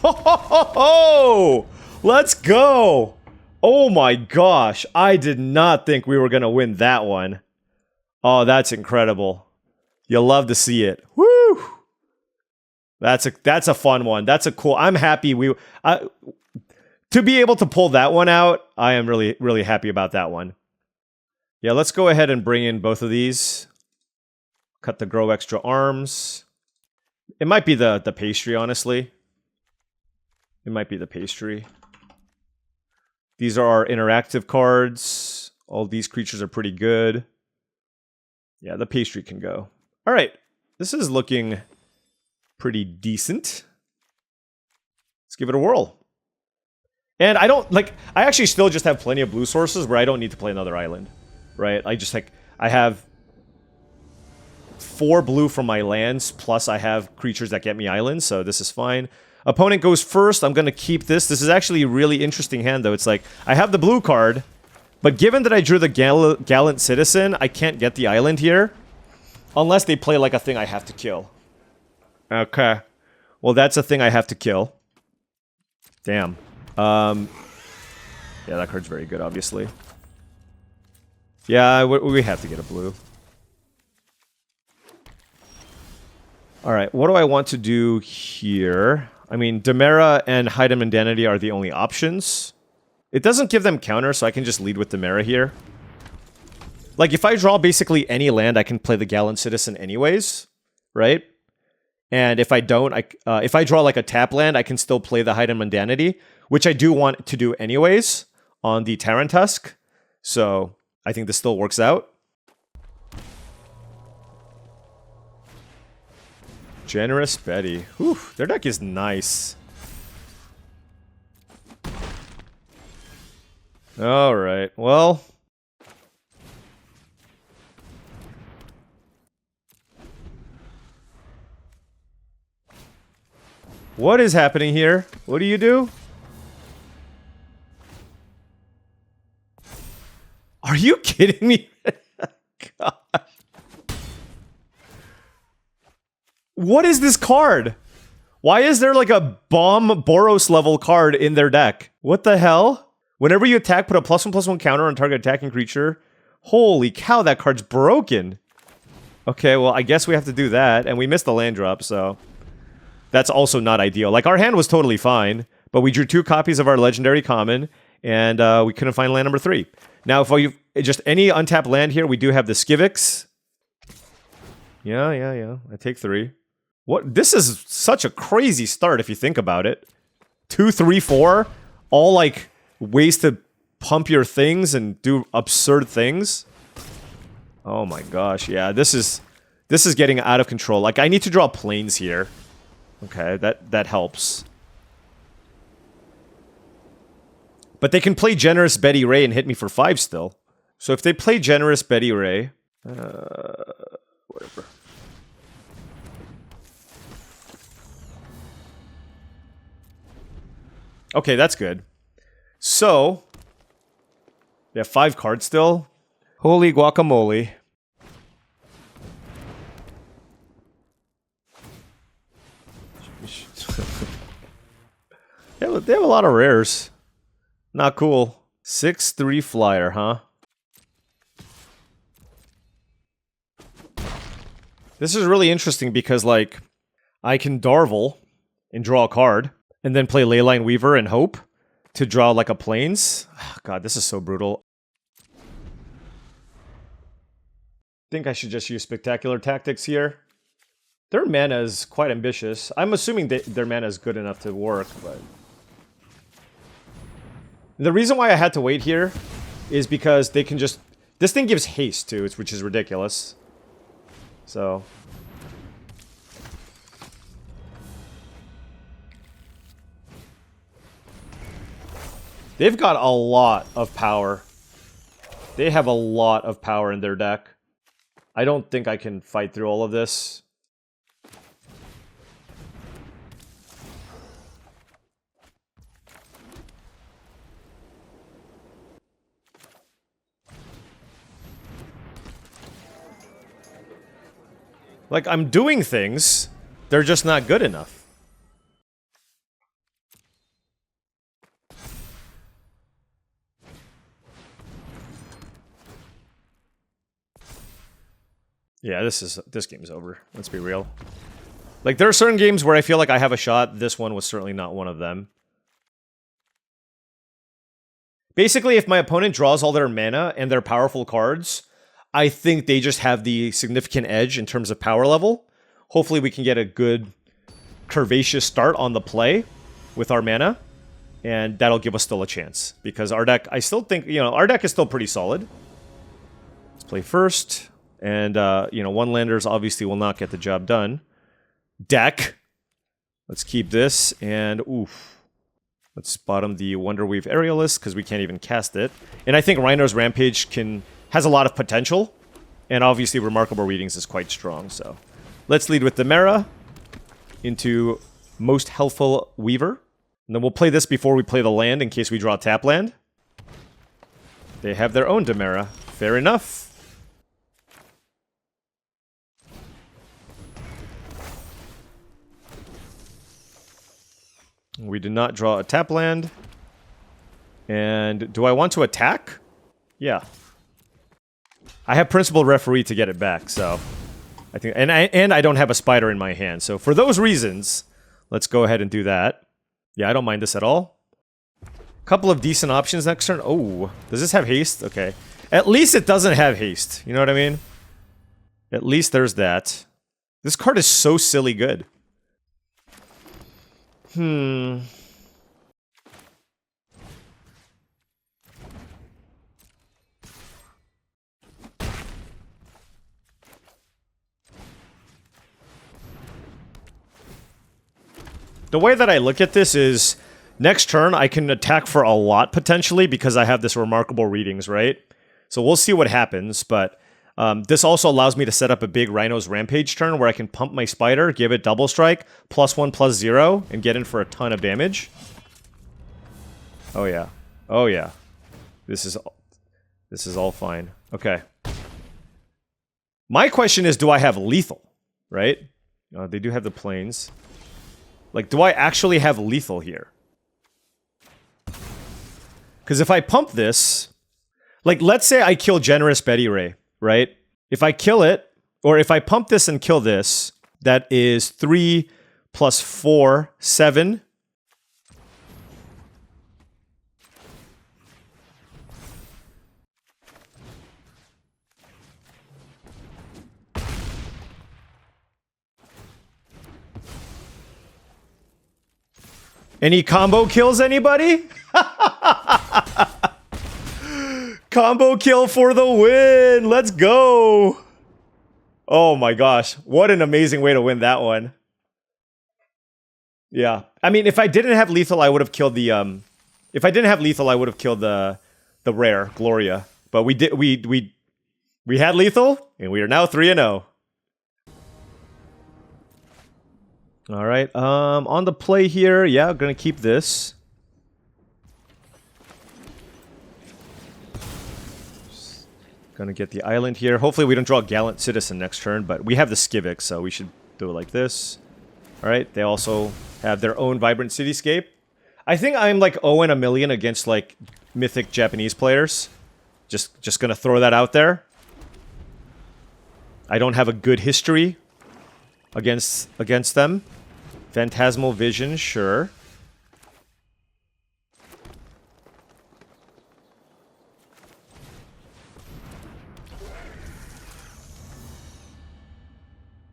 Ho ho ho ho! Let's go! Oh my gosh, I did not think we were gonna win that one. Oh, that's incredible. You'll love to see it. Woo! That's a fun one. That's a cool. I'm happy to be able to pull that one out. I am really, really happy about that one. Yeah, let's go ahead and bring in both of these. Cut the grow extra arms. It might be the pastry, honestly. It might be the pastry. These are our interactive cards. All these creatures are pretty good. Yeah, the pastry can go. All right, this is looking pretty decent. Let's give it a whirl. And I actually still just have plenty of blue sources where I don't need to play another island, right? I have 4 blue from my lands, plus I have creatures that get me islands, so this is fine. Opponent goes first. I'm going to keep this. This is actually a really interesting hand, though. It's like, I have the blue card, but given that I drew the Gallant Citizen, I can't get the island here. Unless they play like a thing I have to kill. Okay. Well, that's a thing I have to kill. Damn. Yeah, that card's very good, obviously. Yeah, we have to get a blue. Alright, what do I want to do here? I mean, Demera and Hidden Mundanity are the only options. It doesn't give them counter, so I can just lead with Demera here. Like, if I draw basically any land, I can play the Gallant Citizen anyways, right? And if I don't, if I draw like a tap land, I can still play the Hidden Mundanity, which I do want to do anyways on the Terran Tusk. So, I think this still works out. Generous Betty. Whew, their deck is nice. Alright, well... What is happening here? What do you do? Are you kidding me? God. What is this card? Why is there like a bomb Boros level card in their deck? What the hell? Whenever you attack, put a +1/+1 counter on target attacking creature. Holy cow, that card's broken. Okay, well, I guess we have to do that. And we missed the land drop, so... That's also not ideal. Like, our hand was totally fine, but we drew 2 copies of our legendary common, and we couldn't find land number 3. Now, if you just any untapped land here, we do have the Skivix. Yeah. I take 3. What? This is such a crazy start if you think about it. 2, 3, 4, all like ways to pump your things and do absurd things. Oh my gosh, yeah, this is getting out of control. Like, I need to draw planes here. Okay, that helps. But they can play Generous Betty Ray and hit me for 5 still. So if they play Generous Betty Ray... whatever. Okay, that's good. So... They have 5 cards still. Holy guacamole. They have a lot of rares. Not cool. 6/3 flyer, huh? This is really interesting because, like, I can Darvel and draw a card, and then play Leyline Weaver and hope to draw, like, a Plains. God, this is so brutal. I think I should just use Spectacular Tactics here. Their mana is quite ambitious. I'm assuming their mana is good enough to work, but... The reason why I had to wait here is because they can just... This thing gives haste, too, which is ridiculous. So... They've got a lot of power. They have a lot of power in their deck. I don't think I can fight through all of this. Like, I'm doing things, they're just not good enough. Yeah, this game's over. Let's be real. Like, there are certain games where I feel like I have a shot. This one was certainly not one of them. Basically, if my opponent draws all their mana and their powerful cards, I think they just have the significant edge in terms of power level. Hopefully we can get a good curvaceous start on the play with our mana, and that'll give us still a chance. Because our deck, I still think, you know, our deck is still pretty solid. Let's play first. And, you know, one-landers obviously will not get the job done. Deck. Let's keep this, and oof. Let's bottom the Wonderweave Aerialist, because we can't even cast it. And I think Rhino's Rampage has a lot of potential, and obviously Remarkable Readings is quite strong, so. Let's lead with Demera into Most Helpful Weaver. And then we'll play this before we play the land, in case we draw tap land. They have their own Demera. Fair enough. We did not draw a tap land. And do I want to attack? Yeah. I have Principal Referee to get it back, so I think, and I don't have a spider in my hand. So for those reasons, let's go ahead and do that. Yeah, I don't mind this at all. Couple of decent options next turn. Oh, does this have haste? Okay. At least it doesn't have haste. You know what I mean? At least there's that. This card is so silly good. The way that I look at this is, next turn I can attack for a lot potentially because I have this Remarkable Readings, right? So we'll see what happens, but this also allows me to set up a big Rhino's Rampage turn where I can pump my Spider, give it double strike, +1/+0, and get in for a ton of damage. Oh yeah. Oh yeah. This is all fine. Okay. My question is, do I have lethal, right? They do have the planes. Like, do I actually have lethal here? Because if I pump this, like, let's say I kill Generous Betty Ray, right? If I kill it, or if I pump this and kill this, that is 3 + 4, 7. Any combo kills, anybody? Combo kill for the win! Let's go! Oh my gosh, what an amazing way to win that one. Yeah, I mean, if I didn't have lethal, I would have killed the if I didn't have lethal, I would have killed the rare Gloria. But we had lethal, and we are now 3-0. All right, on the play here, yeah, I'm gonna keep this. Gonna get the island here. Hopefully we don't draw Gallant Citizen next turn, but we have the Skivix, so we should do it like this. All right, they also have their own Vibrant Cityscape. I think I'm like 0-1,000,000 against like mythic Japanese players. Just gonna throw that out there. I don't have a good history against them. Phantasmal Vision, sure.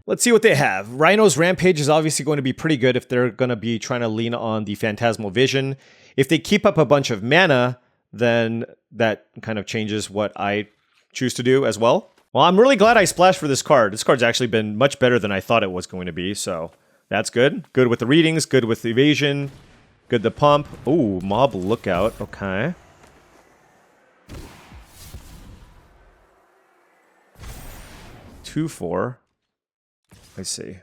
Let's see what they have. Rhino's Rampage is obviously going to be pretty good if they're going to be trying to lean on the Phantasmal Vision. If they keep up a bunch of mana, then that kind of changes what I choose to do as well. Well, I'm really glad I splashed for this card. This card's actually been much better than I thought it was going to be, so that's good. Good with the readings, good with the evasion, good the pump. Ooh, Mob Lookout, okay. Two, 4. I see.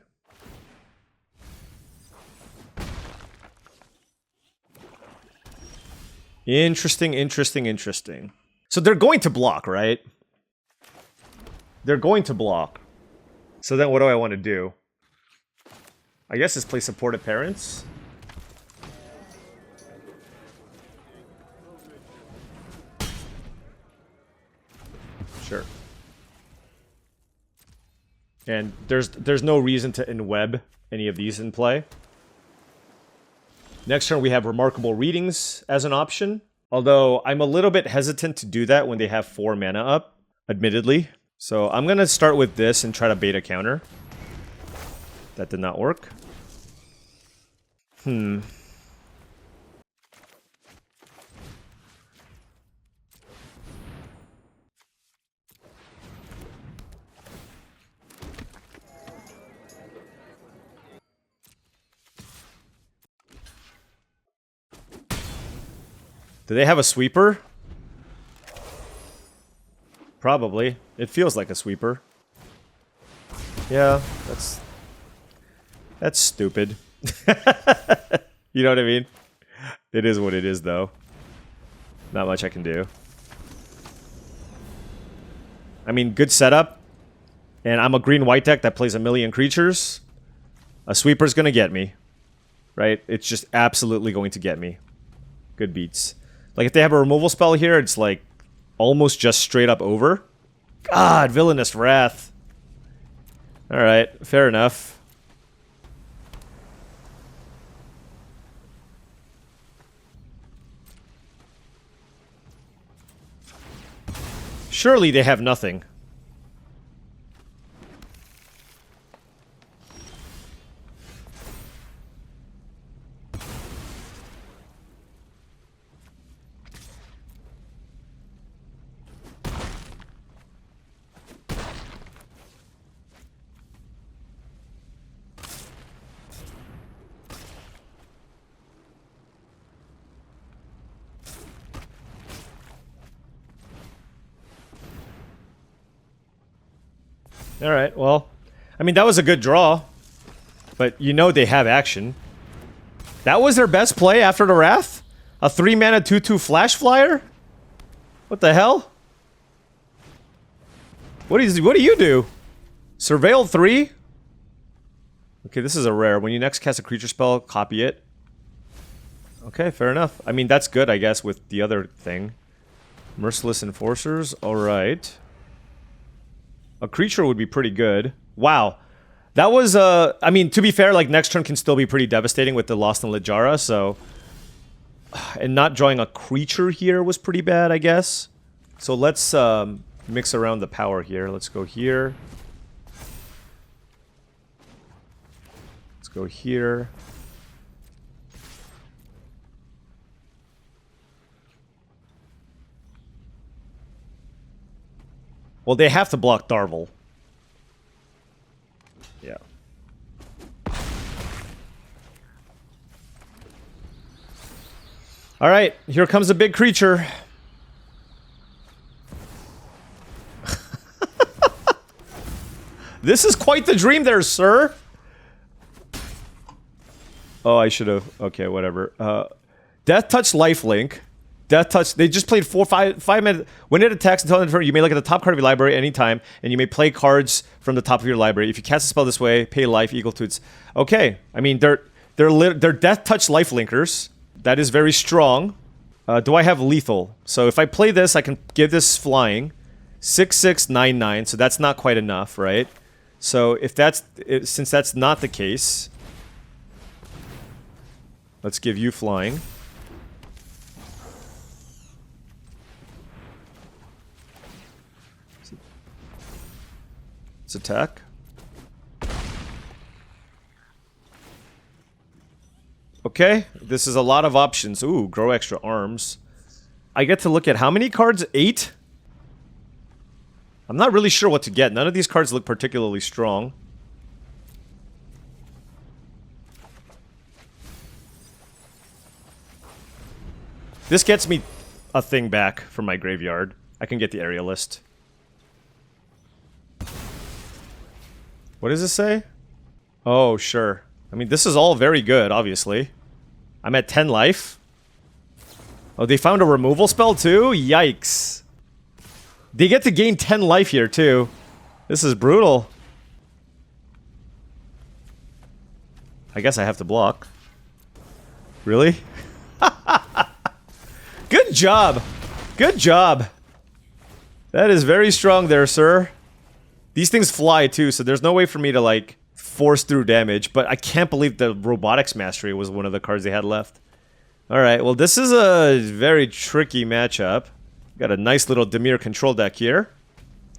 Interesting, interesting, interesting. So they're going to block, right? They're going to block. So then what do I want to do? I guess it's play Supportive Parents. Sure. And there's no reason to in-web any of these in play. Next turn, we have Remarkable Readings as an option. Although, I'm a little bit hesitant to do that when they have 4 mana up, admittedly. So, I'm going to start with this and try to bait a counter. That did not work. Do they have a sweeper? Probably. It feels like a sweeper. Yeah, that's stupid. You know what I mean? It is what it is, though. Not much I can do. I mean, good setup. And I'm a green-white deck that plays a million creatures. A sweeper's gonna get me. Right? It's just absolutely going to get me. Good beats. Like, if they have a removal spell here, it's like almost just straight up over. God, Villainous Wrath. Alright, fair enough. Surely they have nothing. Alright, well, I mean, that was a good draw. But you know they have action. That was their best play after the Wrath? A 3-mana 2/2 Flash Flyer? What the hell? What do you do? Surveil 3? Okay, this is a rare. When you next cast a creature spell, copy it. Okay, fair enough. I mean, that's good, I guess, with the other thing. Merciless Enforcers, alright. A creature would be pretty good. Wow. That was, I mean, to be fair, like, next turn can still be pretty devastating with the Lost in Littjara, so... And not drawing a creature here was pretty bad, I guess. So let's, mix around the power here. Let's go here. Let's go here. Well, they have to block Darvel. Yeah. Alright, here comes a big creature. This is quite the dream there, sir! Oh, I should have... Okay, whatever. Death Touch Lifelink. Death Touch, they just played 5 minutes. When it attacks until the end of turn, you may look at the top card of your library anytime, and you may play cards from the top of your library. If you cast a spell this way, pay life equal to its... Okay, I mean, they're Death Touch Lifelinkers. That is very strong. Do I have lethal? So if I play this, I can give this flying. 6/6/9/9, so that's not quite enough, right? So if that's... Since that's not the case... Let's give you flying. Attack. Okay, this is a lot of options. Ooh, grow extra arms. I get to look at how many cards? 8? I'm not really sure what to get. None of these cards look particularly strong. This gets me a thing back from my graveyard. I can get the Aerialist. What does it say? Oh, sure. I mean, this is all very good, obviously. I'm at 10 life. Oh, they found a removal spell, too? Yikes. They get to gain 10 life here, too. This is brutal. I guess I have to block. Really? Good job! Good job! That is very strong there, sir. These things fly too, so there's no way for me to like force through damage, but I can't believe the Robotics Mastery was one of the cards they had left. Alright, well this is a very tricky matchup. Got a nice little Dimir control deck here.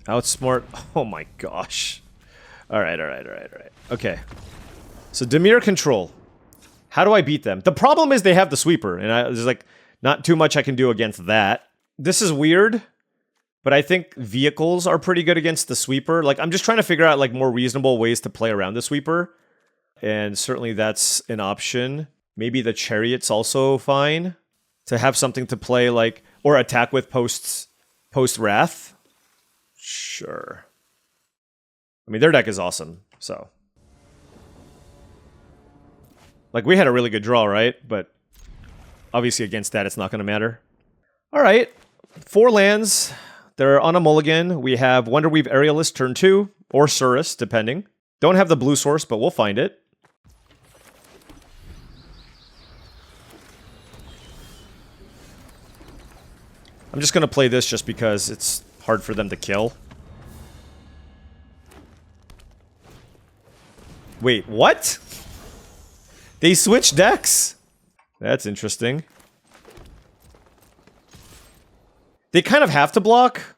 Outsmart, oh my gosh. Alright. Okay. So Dimir control. How do I beat them? The problem is they have the sweeper, and there's like not too much I can do against that. This is weird, but I think vehicles are pretty good against the sweeper. Like, I'm just trying to figure out like more reasonable ways to play around the sweeper. And certainly that's an option. Maybe the chariot's also fine to have something to play like, or attack with post Wrath. Sure. I mean, their deck is awesome, so. Like, we had a really good draw, right? But obviously against that, it's not going to matter. All right. 4 lands. They're on a mulligan. We have Wonderweave Aerialist turn 2, or Surus, depending. Don't have the blue source, but we'll find it. I'm just going to play this just because it's hard for them to kill. Wait, what? They switched decks? That's interesting. They kind of have to block.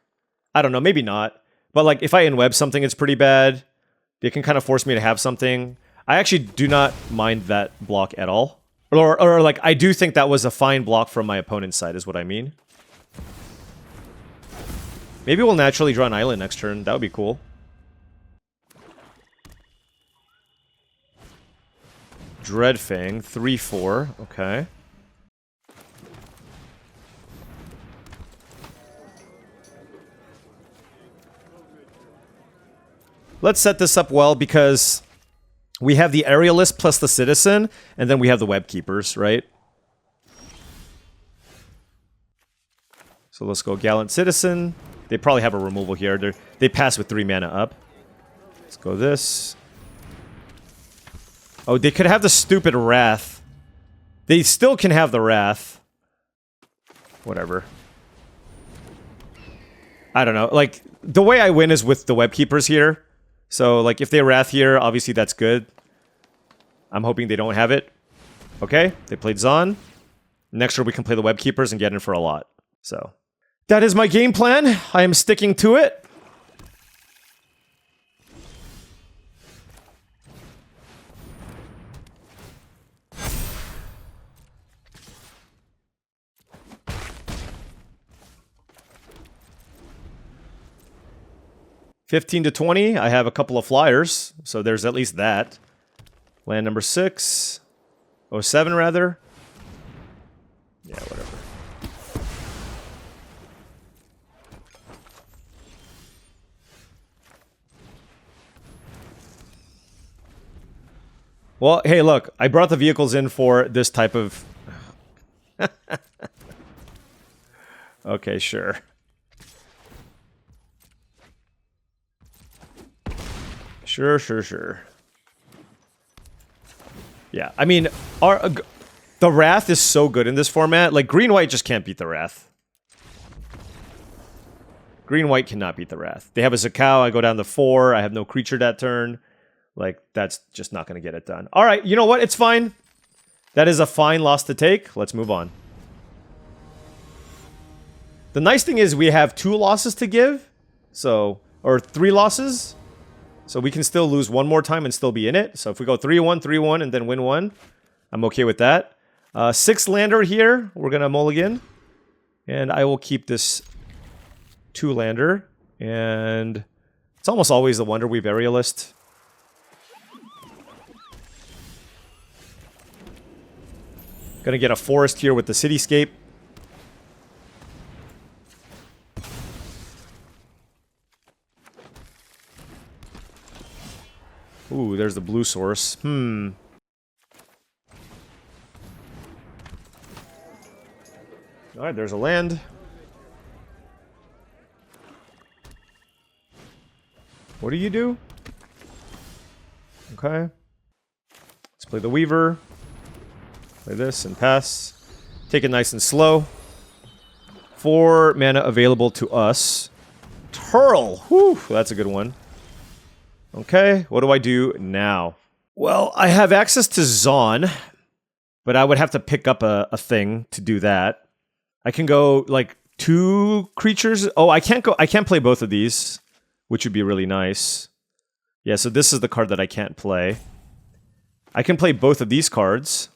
I don't know, maybe not. But like, if I in-web something, it's pretty bad. They can kind of force me to have something. I actually do not mind that block at all. Or like, I do think that was a fine block from my opponent's side, is what I mean. Maybe we'll naturally draw an island next turn. That would be cool. Dreadfang, 3/4. Okay. Let's set this up well because we have the Aerialist plus the Citizen, and then we have the Web Keepers, right? So let's go Gallant Citizen. They probably have a removal here. They pass with 3 mana up. Let's go this. Oh, they could have the stupid Wrath. They still can have the Wrath. Whatever. I don't know. Like, the way I win is with the Web Keepers here. So, like, if they Wrath here, obviously that's good. I'm hoping they don't have it. Okay, they played Zon. Next turn we can play the Web Keepers and get in for a lot. So, that is my game plan. I am sticking to it. $15 to $20. I have a couple of flyers, so there's at least that. Land number 6. 07, rather. Yeah, whatever. Well, hey, look, I brought the vehicles in for this type of... Okay, sure. Sure. Yeah, I mean, the Wrath is so good in this format. Like, green-white just can't beat the Wrath. Green-white cannot beat the Wrath. They have a Zakao, I go down to 4, I have no creature that turn. Like, that's just not going to get it done. All right, you know what? It's fine. That is a fine loss to take. Let's move on. The nice thing is we have 2 losses to give. So, or 3 losses. So we can still lose one more time and still be in it. So if we go 3-1, 3-1, and then win 1, I'm okay with that. 6 lander here. We're going to mulligan. And I will keep this 2 lander. And it's almost always the Wonderweave Aerialist. Gonna get a forest here with the Cityscape. Ooh, there's the blue source. Alright, there's a land. What do you do? Okay. Let's play the Weaver. Play this and pass. Take it nice and slow. 4 mana available to us. Turl! Whew, that's a good one. Okay, what do I do now? Well, I have access to Zon, but I would have to pick up a thing to do that. I can go like 2 creatures. Oh, I can't play both of these, which would be really nice. Yeah, so this is the card that I can't play. I can play both of these cards.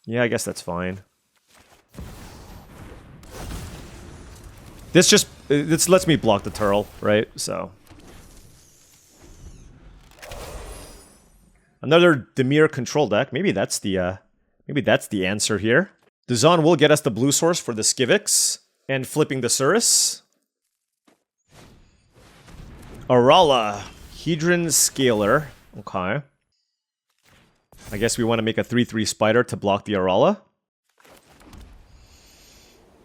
Yeah, I guess that's fine. This lets me block the turtle, right? So another Dimir control deck. Maybe that's the answer here. The Zon will get us the blue source for the Skivix and flipping the Surus. Arala, Hedron Scaler. Okay. I guess we want to make a 3/3 spider to block the Arala.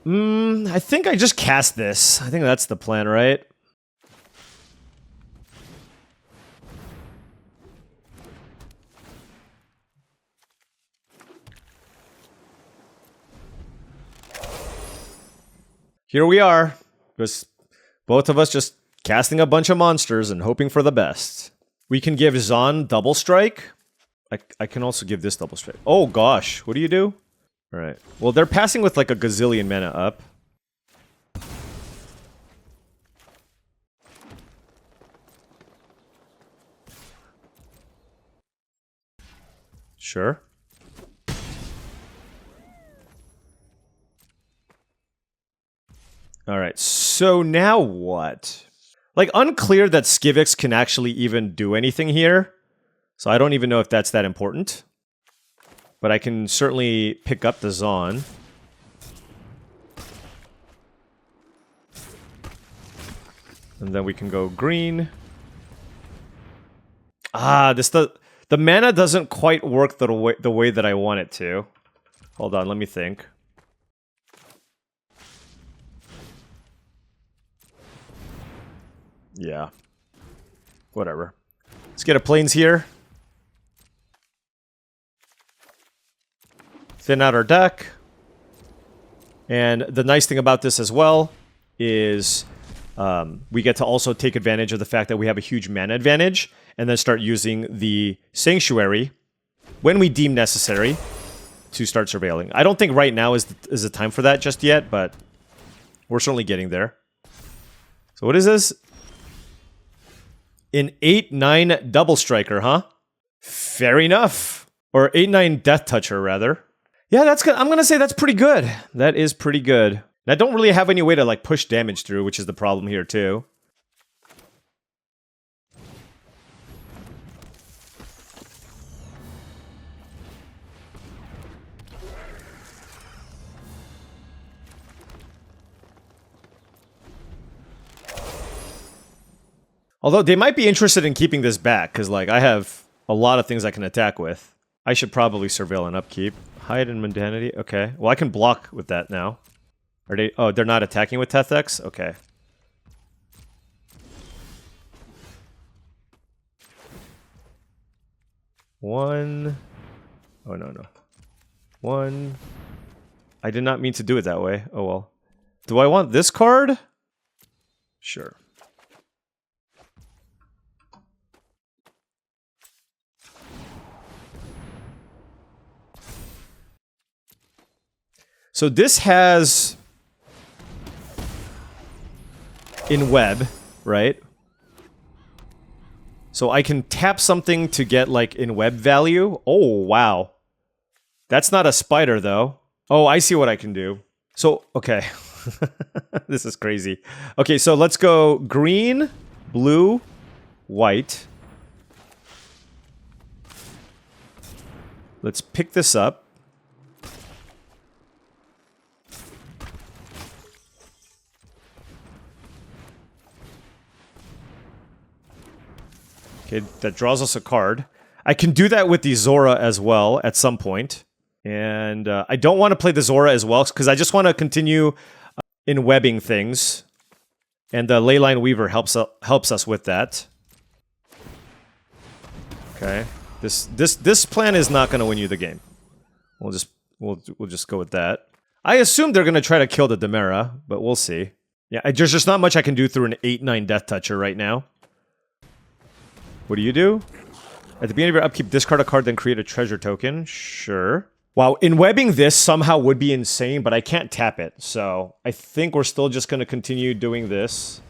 I think I just cast this. I think that's the plan, right? Here we are. Just both of us just casting a bunch of monsters and hoping for the best. We can give Zon double strike. I can also give this double strike. Oh gosh, what do you do? Alright. Well, they're passing with like a gazillion mana up. Sure. Alright, so now what? Like, unclear that Skivix can actually even do anything here. So I don't even know if that's that important. But I can certainly pick up the Zon. And then we can go green. Ah, the mana doesn't quite work the way that I want it to. Hold on, let me think. Yeah. Whatever. Let's get a plains here. Thin out our deck. And the nice thing about this as well is we get to also take advantage of the fact that we have a huge mana advantage and then start using the Sanctuary when we deem necessary to start surveilling. I don't think right now is the time for that just yet, but we're certainly getting there. So what is this? An 8/9 double striker, huh? Fair enough. Or 8/9 death toucher, rather. Yeah, that's good. I'm gonna say that's pretty good. That is pretty good. And I don't really have any way to like push damage through, which is the problem here too. Although they might be interested in keeping this back, because like I have a lot of things I can attack with. I should probably surveil and upkeep. Hide and mundanity. Okay. Well, I can block with that now. Are they? Oh, they're not attacking with Tethex? Okay. One. Oh, no. One. I did not mean to do it that way. Oh, well. Do I want this card? Sure. So this has in web, right? So I can tap something to get like in web value. Oh, wow. That's not a spider though. Oh, I see what I can do. So, okay. This is crazy. Okay, so let's go green, blue, white. Let's pick this up. Okay, that draws us a card. I can do that with the Zora as well at some point. And I don't want to play the Zora as well, because I just want to continue in webbing things. And the Leyline Weaver helps us with that. Okay. This plan is not going to win you the game. We'll just go with that. I assume they're going to try to kill the Demera, but we'll see. Yeah, there's just not much I can do through an 8/9 Death Toucher right now. What do you do? At the beginning of your upkeep, discard a card, then create a treasure token. Sure. Wow, enwebbing this somehow would be insane, but I can't tap it. So I think we're still just going to continue doing this.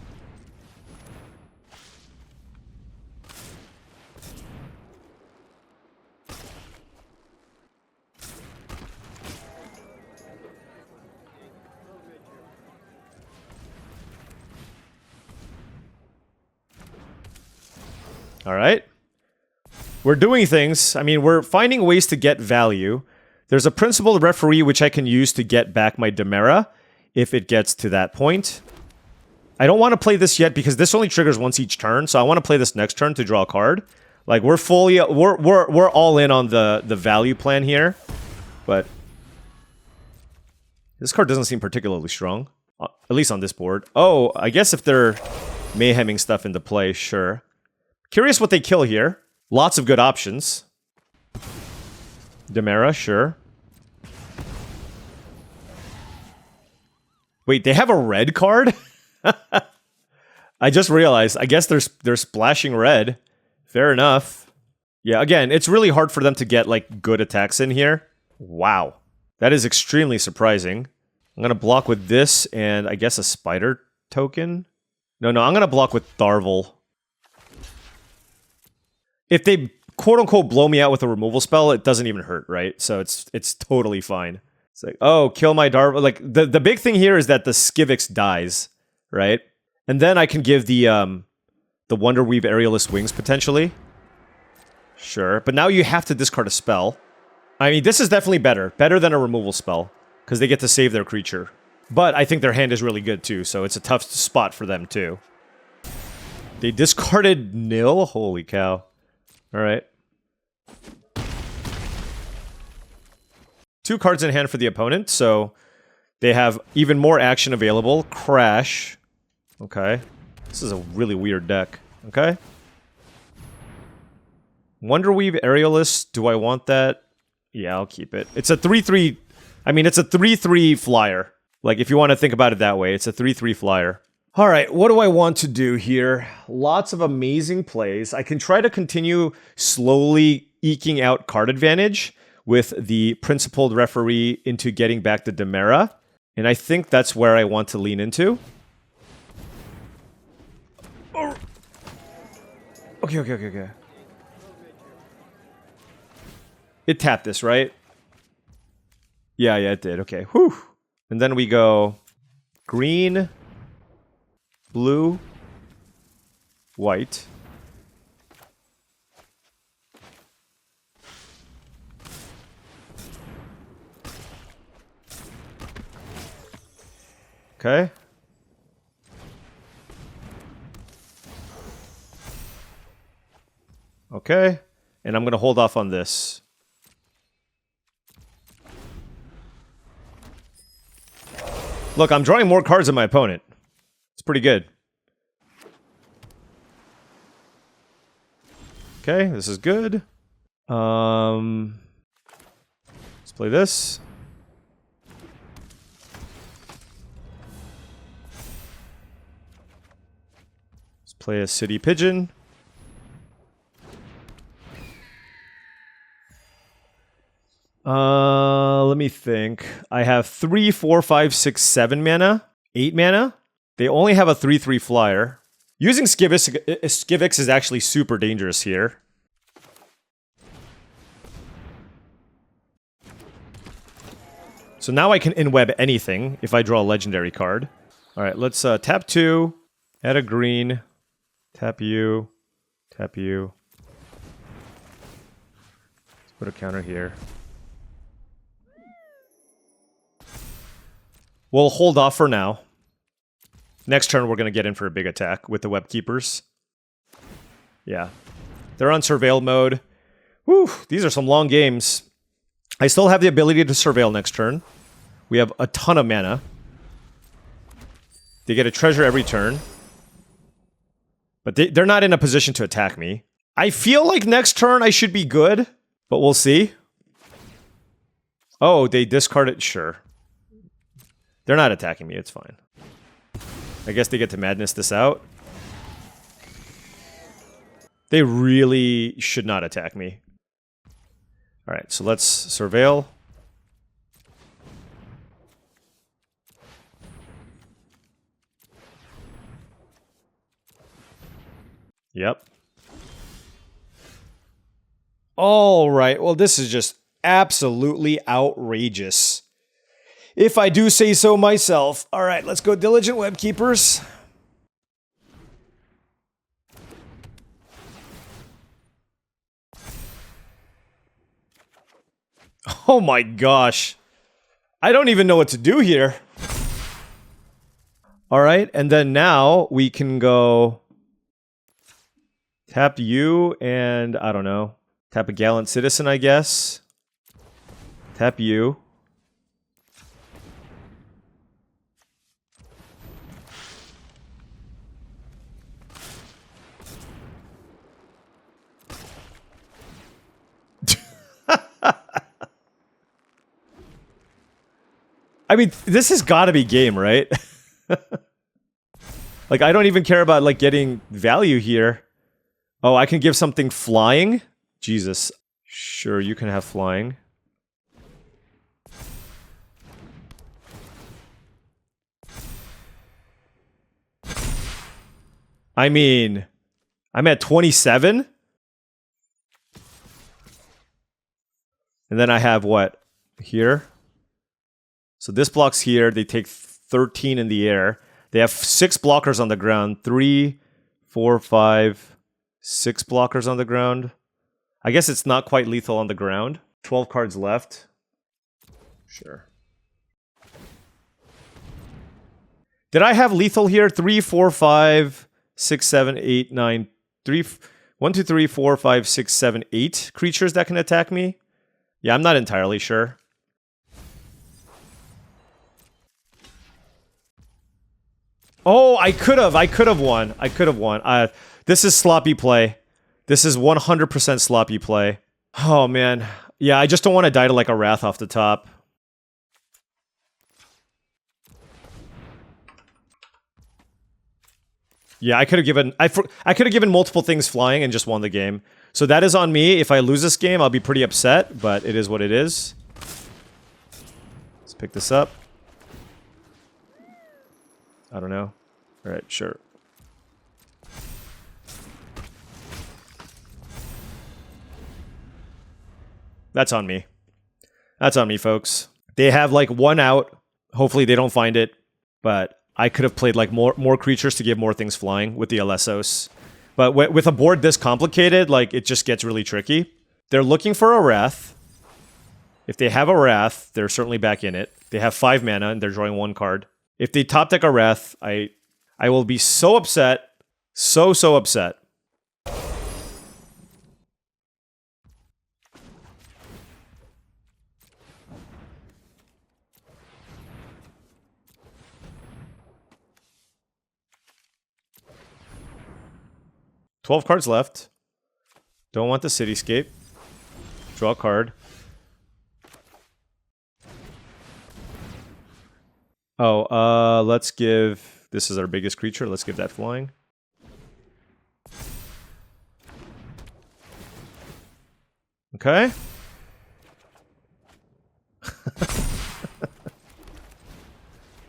All right. We're doing things. I mean, we're finding ways to get value. There's a principled referee which I can use to get back my Demera if it gets to that point. I don't want to play this yet because this only triggers once each turn, so I want to play this next turn to draw a card. Like we're all in on the value plan here, but this card doesn't seem particularly strong, at least on this board. Oh, I guess if they're mayheming stuff into play, sure. Curious what they kill here. Lots of good options. Demera, sure. Wait, they have a red card? I just realized. I guess they're splashing red. Fair enough. Yeah, again, it's really hard for them to get, like, good attacks in here. Wow. That is extremely surprising. I'm going to block with this and, I guess, a spider token? No, I'm going to block with Tharvel. If they quote-unquote blow me out with a removal spell, it doesn't even hurt, right? So it's totally fine. It's like, oh, kill my Darvel. Like, the big thing here is that the Skivix dies, right? And then I can give the Wonderweave Aerialist Wings, potentially. Sure. But now you have to discard a spell. I mean, this is definitely better. Better than a removal spell. Because they get to save their creature. But I think their hand is really good, too. So it's a tough spot for them, too. They discarded nil? Holy cow. Alright. 2 cards in hand for the opponent, so they have even more action available. Crash. Okay. This is a really weird deck. Okay. Wonderweave Aerialist. Do I want that? Yeah, I'll keep it. It's a 3-3... I mean, it's a 3-3 flyer. Like, if you want to think about it that way, it's a 3-3 flyer. All right, what do I want to do here? Lots of amazing plays. I can try to continue slowly eking out card advantage with the principled referee into getting back the Demera. And I think that's where I want to lean into. Okay. It tapped this, right? Yeah, it did. Okay, whew. And then we go green, blue, white. Okay. Okay. And I'm going to hold off on this. Look, I'm drawing more cards than my opponent. It's pretty good. Okay, this is good. Let's play this. Let's play a City Pigeon. Let me think. I have 3, 4, 5, 6, 7 mana. 8 mana. They only have a 3-3 flyer. Using Skivix is actually super dangerous here. So now I can inweb anything if I draw a legendary card. Alright, let's tap 2, add a green, tap you, tap you. Let's put a counter here. We'll hold off for now. Next turn, we're going to get in for a big attack with the Web Keepers. Yeah. They're on Surveil mode. Whew, these are some long games. I still have the ability to Surveil next turn. We have a ton of mana. They get a treasure every turn. But they're not in a position to attack me. I feel like next turn I should be good, but we'll see. Oh, they discard it? Sure. They're not attacking me, it's fine. I guess they get to madness this out. They really should not attack me. Alright, so let's surveil. Yep. Alright, well this is just absolutely outrageous, if I do say so myself. Alright, let's go Diligent Web Keepers. Oh my gosh. I don't even know what to do here. Alright, and then now we can go tap you and, I don't know, tap a Gallant Citizen, I guess. Tap you. I mean, this has got to be game, right? Like, I don't even care about, like, getting value here. Oh, I can give something flying? Jesus. Sure, you can have flying. I mean, I'm at 27? And then I have what? Here? So this blocks here. They take 13 in the air. They have 6 blockers on the ground. 3, 4, 5, 6 blockers on the ground. I guess it's not quite lethal on the ground. 12 cards left. Sure. Did I have lethal here? 3, 4, 5, 6, 7, 8, 9, 3, 1, 2, 3, 4, 5, 6, 7, 8 creatures that can attack me? Yeah, I'm not entirely sure. Oh, I could have won. I could have won. This is sloppy play. This is 100% sloppy play. Oh, man. Yeah, I just don't want to die to, like, a Wrath off the top. Yeah, I could have given... I could have given multiple things flying and just won the game. So that is on me. If I lose this game, I'll be pretty upset, but it is what it is. Let's pick this up. I don't know. Alright, sure. That's on me. That's on me, folks. They have, like, 1 out. Hopefully they don't find it. But I could have played, like, more creatures to give more things flying with the Alessos. But with a board this complicated, like, it just gets really tricky. They're looking for a Wrath. If they have a Wrath, they're certainly back in it. They have 5 mana and they're drawing 1 card. If they top deck a Wrath, I will be so upset. So upset. $12 cards left. Don't want the Cityscape. Draw a card. Oh, let's give... This is our biggest creature. Let's give that flying. Okay.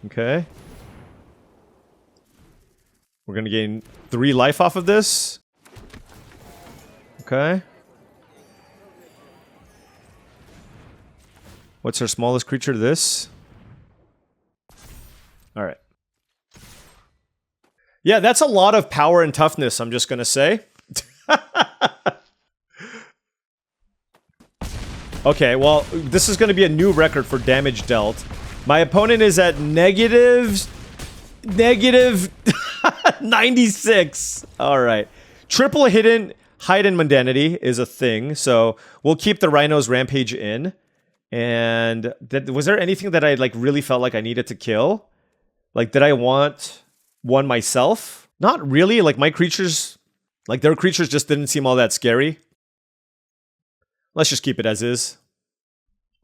Okay. We're going to gain 3 life off of this. Okay. What's our smallest creature to this? Alright. Yeah, that's a lot of power and toughness, I'm just gonna say. Okay, well, this is gonna be a new record for damage dealt. My opponent is at negative 96. Alright. Triple hidden hide and mundanity is a thing, so we'll keep the Rhino's Rampage in. And was there anything that I like really felt like I needed to kill? Like, did I want one myself? Not really. Like, my creatures, like, their creatures just didn't seem all that scary. Let's just keep it as is.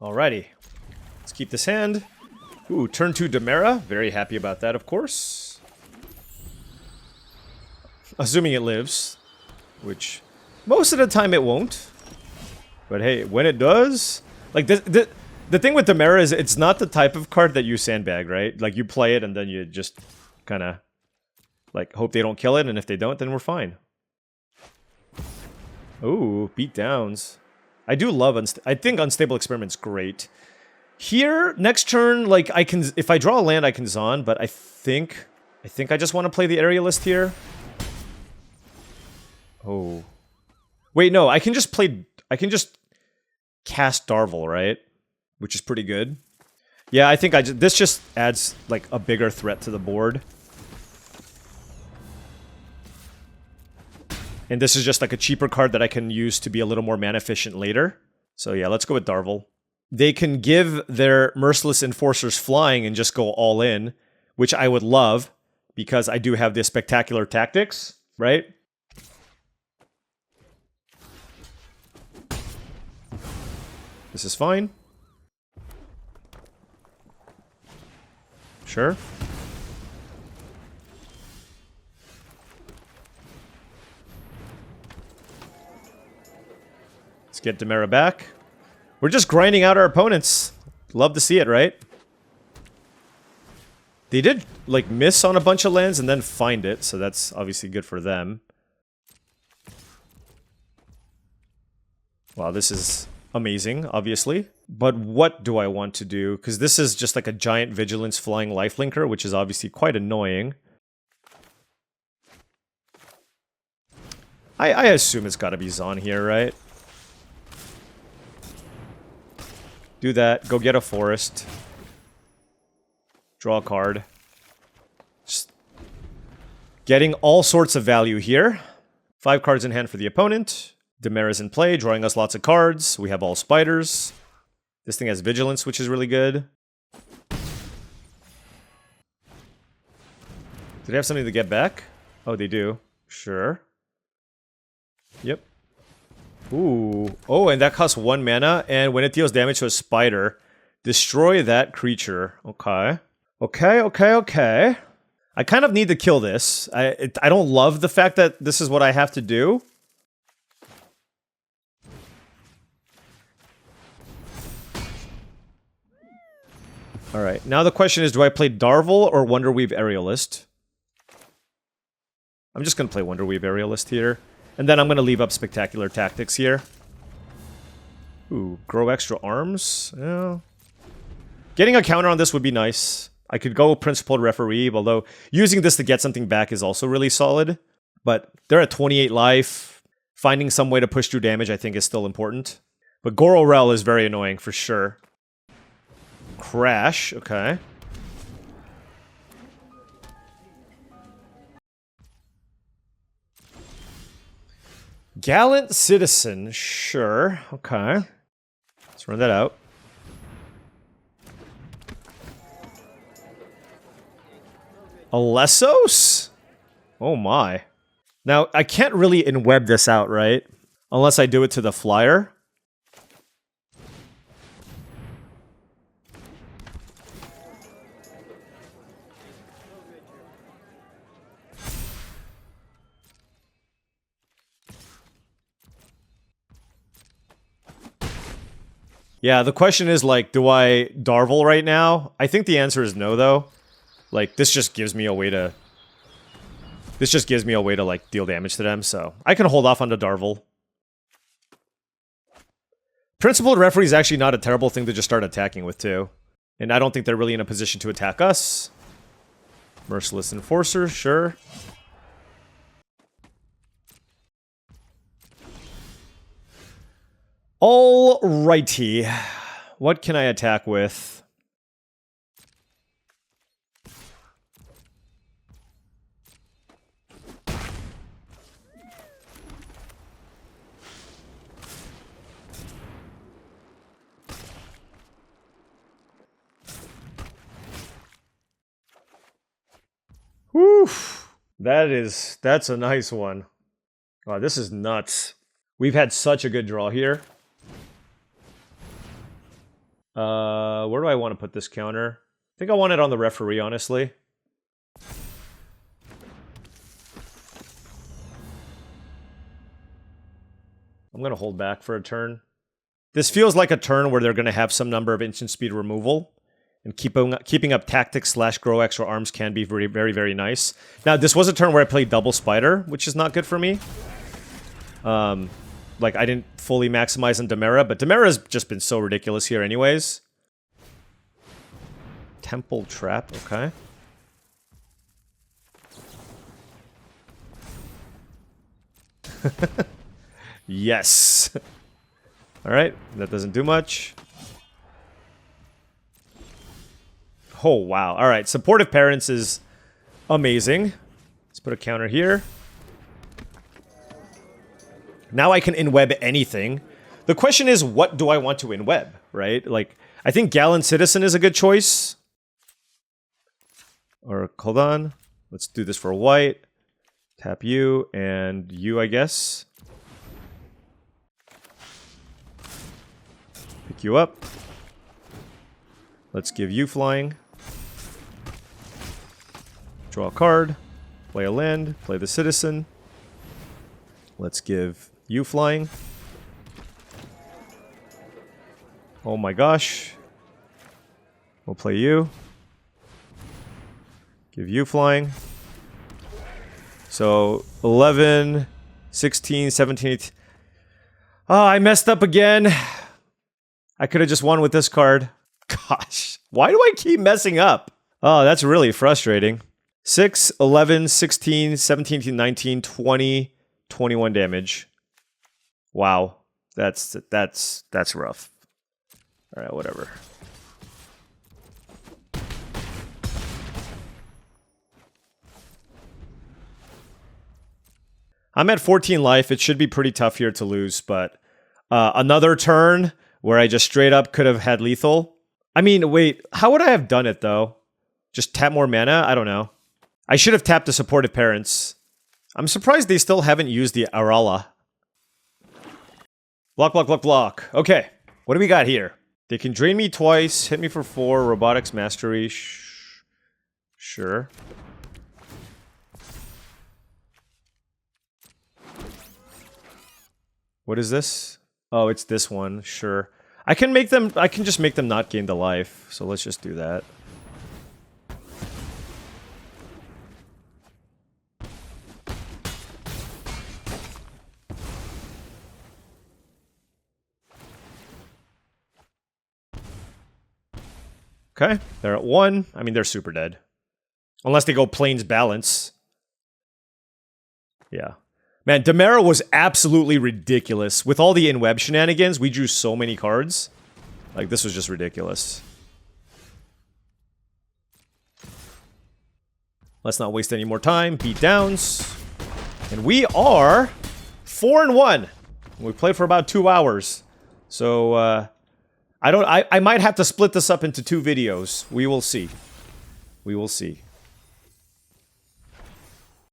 Alrighty. Let's keep this hand. Ooh, turn 2 Demera. Very happy about that, of course. Assuming it lives. which most of the time it won't. But hey, when it does, like the thing with Demera is it's not the type of card that you sandbag, right? Like you play it and then you just kind of like hope they don't kill it, and if they don't, then we're fine. Ooh, beat downs. I do love I think Unstable Experiment's great. Here, next turn, like I can, if I draw a land, I can Zon, but I think I just want to play the Aerialist here. Oh. Wait, no, I can just cast Darvel, right? Which is pretty good. Yeah, I think this just adds like a bigger threat to the board. And this is just like a cheaper card that I can use to be a little more mana efficient later. So yeah, let's go with Darvel. They can give their Merciless Enforcers flying and just go all in, which I would love, because I do have this Spectacular Tactics, right? This is fine. Sure. Let's get Demera back. We're just grinding out our opponents. Love to see it, right? They did, like, miss on a bunch of lands and then find it, so that's obviously good for them. Wow, this is amazing, obviously. But what do I want to do? Because this is just like a giant Vigilance flying lifelinker, which is obviously quite annoying. I assume it's got to be Zon here, right? Do that. Go get a forest. Draw a card. Just getting all sorts of value here. 5 cards in hand for the opponent. Demera's in play, drawing us lots of cards. We have all spiders. This thing has Vigilance, which is really good. Do they have something to get back? Oh, they do. Sure. Yep. Ooh. Oh, and that costs 1 mana, and when it deals damage to a spider, destroy that creature. Okay. Okay. I kind of need to kill this. I don't love the fact that this is what I have to do. Alright, now the question is, do I play Darvel or Wonderweave Aerialist? I'm just going to play Wonderweave Aerialist here. And then I'm going to leave up Spectacular Tactics here. Ooh, grow extra arms? Yeah. Getting a counter on this would be nice. I could go Principled Referee, although using this to get something back is also really solid. But they're at 28 life. Finding some way to push through damage I think is still important. But Gororel is very annoying for sure. Crash, okay. Gallant Citizen, sure. Okay. Let's run that out. Alessos? Oh my. Now, I can't really inweb this out, right? Unless I do it to the flyer. Yeah, the question is, like, do I Darvel right now? I think the answer is no, though. Like, this just gives me a way to... like, deal damage to them, so... I can hold off on the Darvel. Principled Referee is actually not a terrible thing to just start attacking with, too. And I don't think they're really in a position to attack us. Merciless Enforcer, sure. Alrighty. What can I attack with? Whew. That's a nice one. Wow, this is nuts. We've had such a good draw here. Where do I want to put this counter? I think I want it on the referee, honestly. I'm going to hold back for a turn. This feels like a turn where they're going to have some number of instant speed removal. And keeping up tactics / grow extra arms can be very, very, very nice. Now, this was a turn where I played double spider, which is not good for me. Like, I didn't fully maximize on Demera, but Demera has just been so ridiculous here anyways. Temple Trap, okay. Yes. Alright, that doesn't do much. Oh, wow. Alright, Supportive Parents is amazing. Let's put a counter here. Now I can in-web anything. The question is, what do I want to in-web, right? Like, I think Gallant Citizen is a good choice. Or, hold on. Let's do this for white. Tap you, and you, I guess. Pick you up. Let's give you flying. Draw a card. Play a land. Play the citizen. Let's give you flying. Oh my gosh. We'll play you. Give you flying. So 11, 16, 17, 18. Oh, I messed up again. I could have just won with this card. Gosh, why do I keep messing up? Oh, that's really frustrating. 6, 11, 16, 17, 19, 20, 21 damage. Wow. That's rough. All right, whatever. I'm at 14 life. It should be pretty tough here to lose, but another turn where I just straight up could have had lethal. I mean, wait, how would I have done it, though? Just tap more mana? I don't know. I should have tapped the Supportive Parents. I'm surprised they still haven't used the Arala. Block, block, block, block. Okay, what do we got here? They can drain me twice, hit me for 4, Robotics Mastery. Sure. What is this? Oh, it's this one. Sure. I can just make them not gain the life. So let's just do that. Okay, they're at 1. I mean, they're super dead. Unless they go Plains Balance. Yeah. Man, Demera was absolutely ridiculous. With all the in-web shenanigans, we drew so many cards. Like, this was just ridiculous. Let's not waste any more time. Beat downs. And we are 4-1. We played for about 2 hours. So, I might have to split this up into 2 videos. We will see. We will see.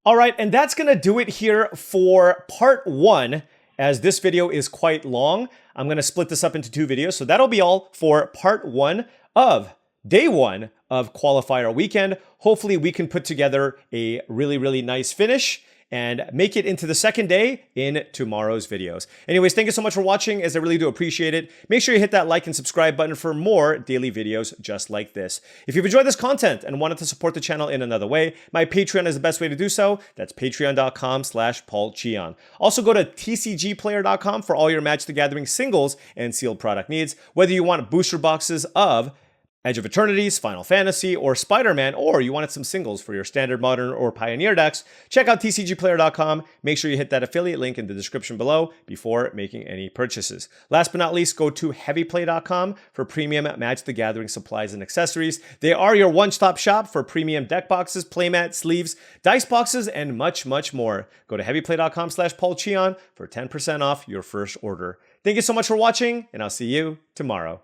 All right, and that's going to do it here for part 1, as this video is quite long. I'm going to split this up into 2 videos, so that'll be all for part 1 of day 1 of Qualifier Weekend. Hopefully we can put together a really, really nice finish and make it into the second day in tomorrow's videos. Anyways, thank you so much for watching, as I really do appreciate it. Make sure you hit that like and subscribe button for more daily videos just like this. If you've enjoyed this content and wanted to support the channel in another way, my Patreon is the best way to do so. That's patreon.com/paulcheon. Also go to TCGplayer.com for all your Magic the Gathering singles and sealed product needs. Whether you want booster boxes of Edge of Eternities, Final Fantasy, or Spider-Man, or you wanted some singles for your Standard, Modern, or Pioneer decks, check out TCGplayer.com. Make sure you hit that affiliate link in the description below before making any purchases. Last but not least, go to HeavyPlay.com for premium Magic the Gathering supplies and accessories. They are your one-stop shop for premium deck boxes, playmats, sleeves, dice boxes, and much, much more. Go to HeavyPlay.com/paulcheon for 10% off your first order. Thank you so much for watching, and I'll see you tomorrow.